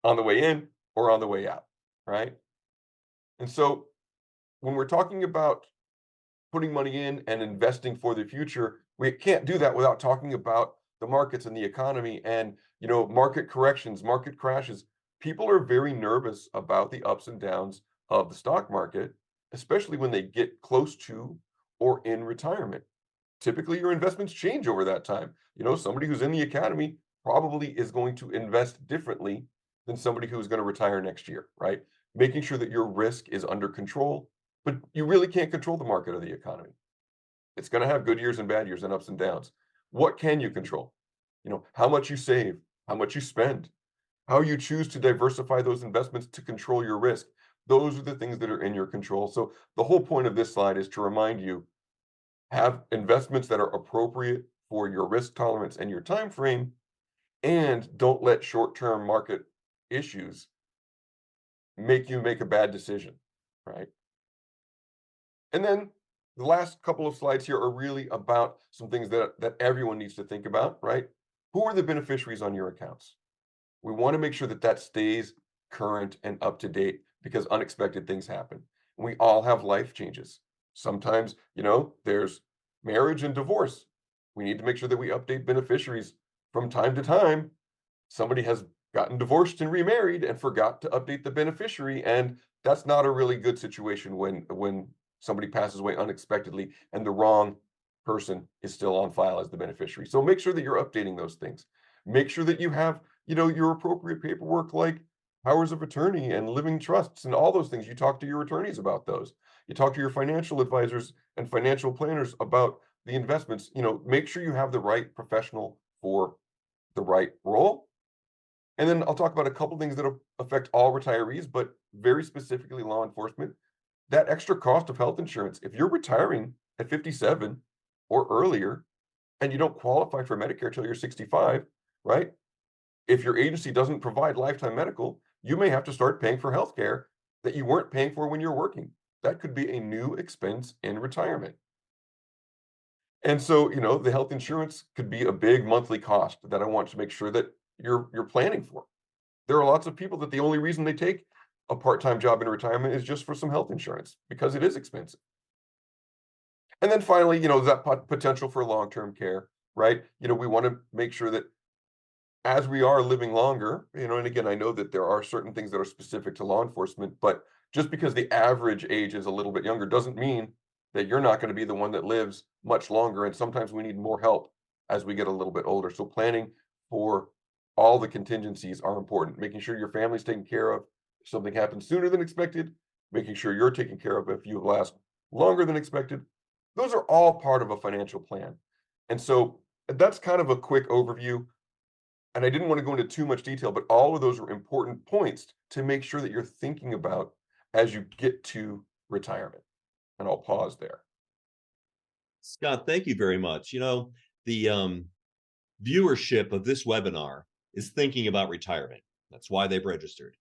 on the way in or on the way out, right? And so when we're talking about putting money in and investing for the future, we can't do that without talking about the markets and the economy and, market corrections, market crashes. People are very nervous about the ups and downs of the stock market, especially when they get close to or in retirement. Typically, your investments change over that time. Somebody who's in the academy probably is going to invest differently than somebody who's going to retire next year, right? Making sure that your risk is under control, but you really can't control the market or the economy. It's going to have good years and bad years and ups and downs. What can you control? How much you save, how much you spend, how you choose to diversify those investments to control your risk. Those are the things that are in your control. So the whole point of this slide is to remind you, have investments that are appropriate for your risk tolerance and your time frame, and don't let short-term market issues make you make a bad decision, right? And then the last couple of slides here are really about some things that everyone needs to think about, right? Who are the beneficiaries on your accounts? We want to make sure that that stays current and up to date because unexpected things happen. We all have life changes. Sometimes, there's marriage and divorce. We need to make sure that we update beneficiaries from time to time. Somebody has gotten divorced and remarried and forgot to update the beneficiary, and that's not a really good situation when somebody passes away unexpectedly and the wrong person is still on file as the beneficiary. So make sure that you're updating those things. Make sure that you have, your appropriate paperwork like powers of attorney and living trusts and all those things. You talk to your attorneys about those. You talk to your financial advisors and financial planners about the investments. Make sure you have the right professional for the right role. And then I'll talk about a couple things that affect all retirees, but very specifically law enforcement. That extra cost of health insurance. If you're retiring at 57 or earlier and you don't qualify for Medicare till you're 65, right? If your agency doesn't provide lifetime medical, you may have to start paying for health care that you weren't paying for when you're working. That could be a new expense in retirement. And so, the health insurance could be a big monthly cost that I want to make sure that you're planning for. There are lots of people that the only reason they take a part-time job in retirement is just for some health insurance because it is expensive. And then finally, that potential for long-term care, right? We want to make sure that as we are living longer, and again, I know that there are certain things that are specific to law enforcement, but just because the average age is a little bit younger doesn't mean that you're not going to be the one that lives much longer. And sometimes we need more help as we get a little bit older. So planning for all the contingencies are important. Making sure your family's taken care of if something happens sooner than expected, making sure you're taken care of if you last longer than expected. Those are all part of a financial plan. And so that's kind of a quick overview. And I didn't want to go into too much detail, but all of those are important points to make sure that you're thinking about as you get to retirement. And I'll pause there. Scott, thank you very much. The viewership of this webinar is thinking about retirement. That's why they've registered.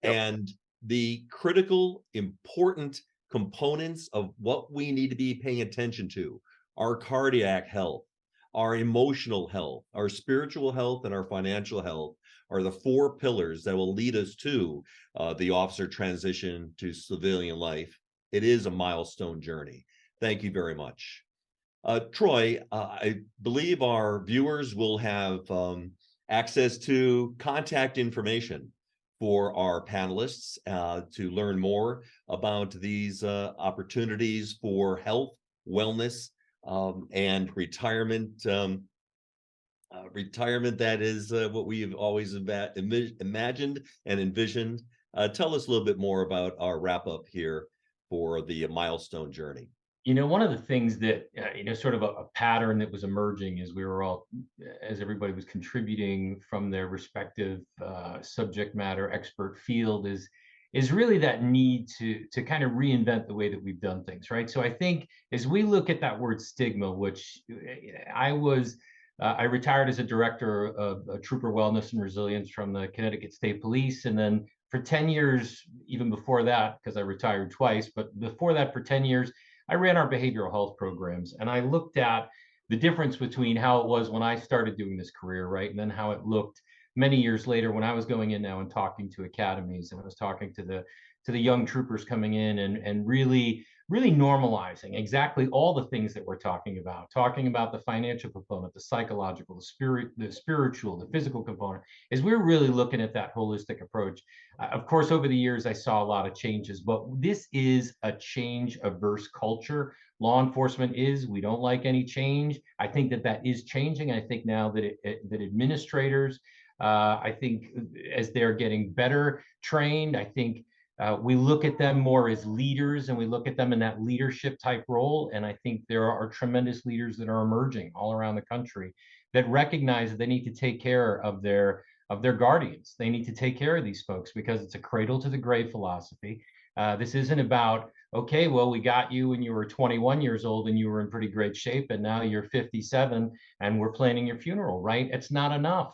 Yep. And the critical, important components of what we need to be paying attention to, our cardiac health, our emotional health, our spiritual health, and our financial health are the 4 pillars that will lead us to the officer transition to civilian life. It is a milestone journey. Thank you very much. Troy, I believe our viewers will have access to contact information for our panelists to learn more about these opportunities for health, wellness, and retirement. Retirement that is what we've always imagined and envisioned. Tell us a little bit more about our wrap up here for the milestone journey. One of the things that, sort of a pattern that was emerging as we were all, as everybody was contributing from their respective subject matter expert field is really that need to kind of reinvent the way that we've done things, right? So I think as we look at that word stigma, which I retired as a director of trooper wellness and resilience from the Connecticut State Police. And then for 10 years, even before that, because I retired twice, but before that for 10 years, I ran our behavioral health programs. And I looked at the difference between how it was when I started doing this career, right? And then how it looked many years later when I was going in now and talking to academies, and I was talking to the young troopers coming in and really normalizing exactly all the things that we're talking about the financial component, the psychological, the spiritual, the physical component, is we're really looking at that holistic approach. Of course, over the years, I saw a lot of changes, but this is a change averse culture. Law enforcement we don't like any change. I think that is changing. I think now that that administrators, I think as they're getting better trained, I think we look at them more as leaders, and we look at them in that leadership type role. And I think there are tremendous leaders that are emerging all around the country that recognize that they need to take care of their guardians. They need to take care of these folks because it's a cradle to the grave philosophy. This isn't about, okay, well, we got you when you were 21 years old and you were in pretty great shape, and now you're 57 and we're planning your funeral, right? It's not enough.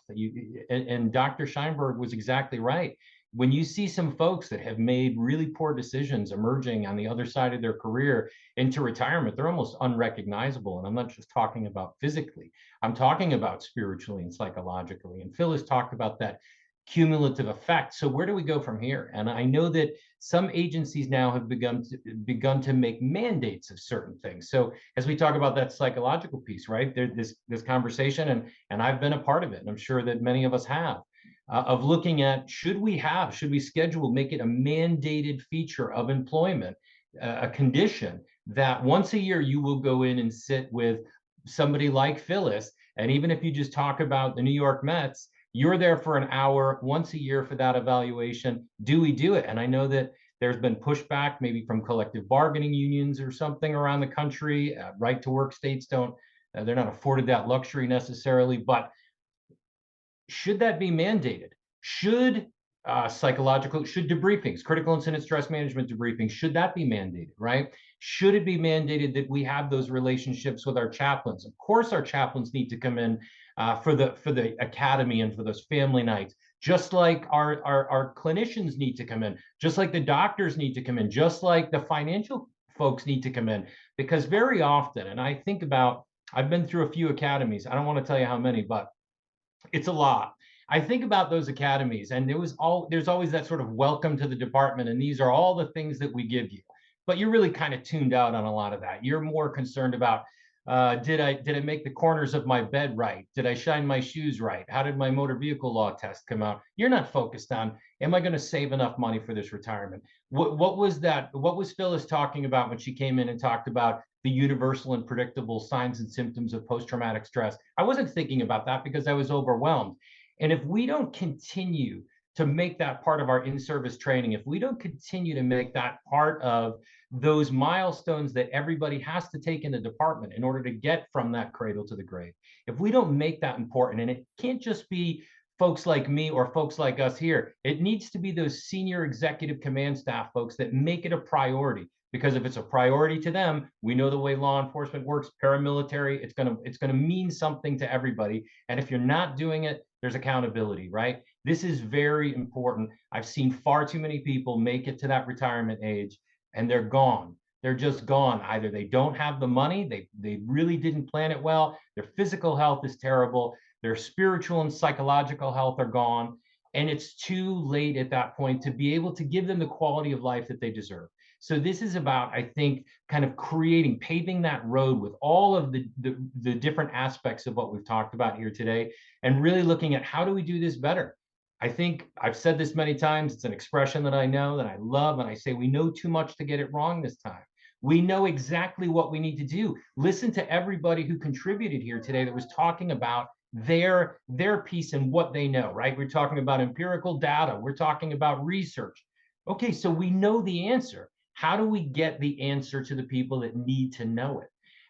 And Dr. Scheinberg was exactly right. When you see some folks that have made really poor decisions emerging on the other side of their career into retirement, they're almost unrecognizable. And I'm not just talking about physically, I'm talking about spiritually and psychologically. And Phil has talked about that cumulative effect. So where do we go from here? And I know that some agencies now have begun to make mandates of certain things. So as we talk about that psychological piece, right? There's this conversation, and I've been a part of it, and I'm sure that many of us have, of looking at should we schedule, make it a mandated feature of employment, a condition that once a year you will go in and sit with somebody like Phyllis, and even if you just talk about the New York Mets, you're there for an hour once a year for that evaluation. Do we do it? And I know that there's been pushback maybe from collective bargaining unions or something around the country. Right to work states they're not afforded that luxury necessarily, but should that be mandated? Should debriefings, critical incident stress management debriefings, should that be mandated, right? Should it be mandated that we have those relationships with our chaplains? Of course, our chaplains need to come in for the academy and for those family nights, just like our clinicians need to come in, just like the doctors need to come in, just like the financial folks need to come in, because very often, and I think about, I've been through a few academies. I don't want to tell you how many, but it's a lot. I think about those academies, and there's always that sort of welcome to the department, and these are all the things that we give you. But you're really kind of tuned out on a lot of that. You're more concerned about, did I make the corners of my bed right? Did I shine my shoes right? How did my motor vehicle law test come out? You're not focused on, am I going to save enough money for this retirement? What was that? What was Phyllis talking about when she came in and talked about the universal and predictable signs and symptoms of post-traumatic stress? I wasn't thinking about that because I was overwhelmed. And if we don't continue to make that part of our in-service training, if we don't continue to make that part of those milestones that everybody has to take in the department in order to get from that cradle to the grave, if we don't make that important, and it can't just be folks like me or folks like us here, it needs to be those senior executive command staff folks that make it a priority. Because if it's a priority to them, we know the way law enforcement works, paramilitary, it's gonna mean something to everybody. And if you're not doing it, there's accountability, right? This is very important. I've seen far too many people make it to that retirement age and they're gone. They're just gone. Either they don't have the money, they really didn't plan it well, their physical health is terrible, their spiritual and psychological health are gone, and it's too late at that point to be able to give them the quality of life that they deserve. So this is about, I think, kind of paving that road with all of the different aspects of what we've talked about here today, and really looking at how do we do this better. I think I've said this many times, it's an expression that I know, that I love, and I say we know too much to get it wrong this time. We know exactly what we need to do. Listen to everybody who contributed here today that was talking about their piece and what they know, right? We're talking about empirical data. We're talking about research. Okay, so we know the answer. How do we get the answer to the people that need to know it?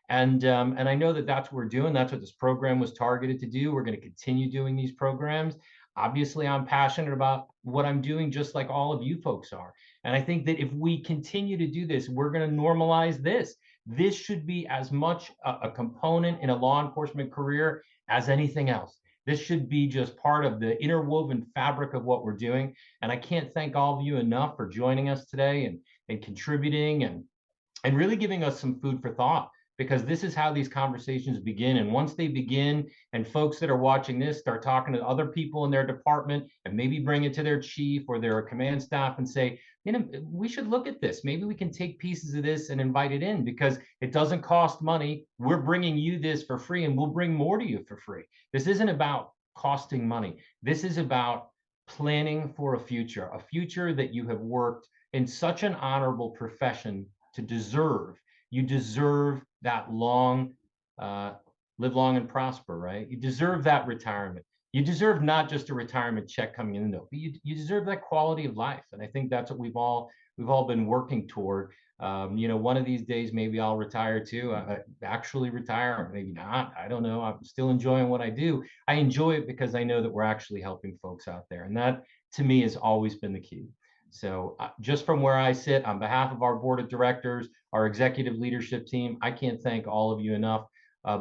And I know that that's what we're doing. That's what this program was targeted to do. We're going to continue doing these programs. Obviously, I'm passionate about what I'm doing, just like all of you folks are. And I think that if we continue to do this, we're going to normalize this. This should be as much a component in a law enforcement career as anything else. This should be just part of the interwoven fabric of what we're doing. And I can't thank all of you enough for joining us today and contributing and really giving us some food for thought, because this is how these conversations begin. And once they begin and folks that are watching this start talking to other people in their department and maybe bring it to their chief or their command staff and say, you know, we should look at this. Maybe we can take pieces of this and invite it in because it doesn't cost money. We're bringing you this for free and we'll bring more to you for free. This isn't about costing money. This is about planning for a future that you have worked in such an honorable profession to deserve. You deserve that long, live long and prosper, right? You deserve that retirement. You deserve not just a retirement check coming in, though, but you deserve that quality of life. And I think that's what we've all been working toward. You know, one of these days, maybe I'll retire too, actually retire, or maybe not. I don't know. I'm still enjoying what I do. I enjoy it because I know that we're actually helping folks out there. And that, to me, has always been the key. So just from where I sit, on behalf of our board of directors, our executive leadership team, I can't thank all of you enough,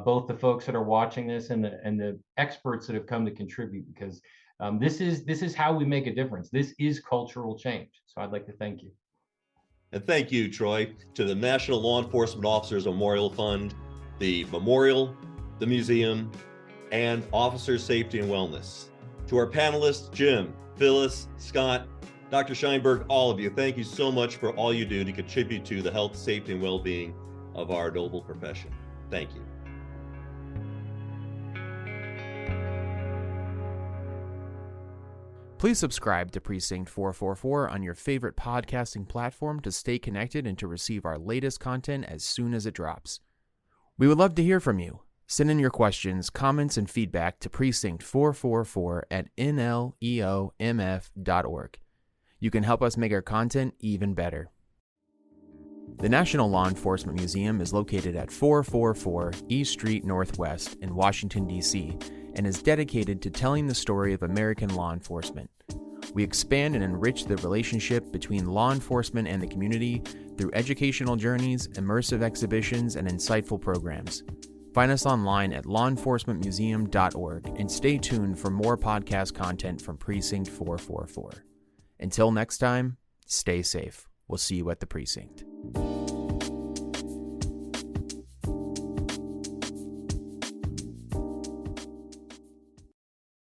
both the folks that are watching this and the experts that have come to contribute, because this is how we make a difference. This is cultural change. So I'd like to thank you. And thank you, Troy, to the National Law Enforcement Officers Memorial Fund, the Memorial, the Museum, and Officer Safety and Wellness. To our panelists, Jim, Phyllis, Scott, Dr. Scheinberg, all of you, thank you so much for all you do to contribute to the health, safety, and well-being of our noble profession. Thank you. Please subscribe to Precinct 444 on your favorite podcasting platform to stay connected and to receive our latest content as soon as it drops. We would love to hear from you. Send in your questions, comments, and feedback to precinct444@nleomf.org. You can help us make our content even better. The National Law Enforcement Museum is located at 444 East Street Northwest in Washington, D.C., and is dedicated to telling the story of American law enforcement. We expand and enrich the relationship between law enforcement and the community through educational journeys, immersive exhibitions, and insightful programs. Find us online at lawenforcementmuseum.org and stay tuned for more podcast content from Precinct 444. Until next time, stay safe. We'll see you at the precinct.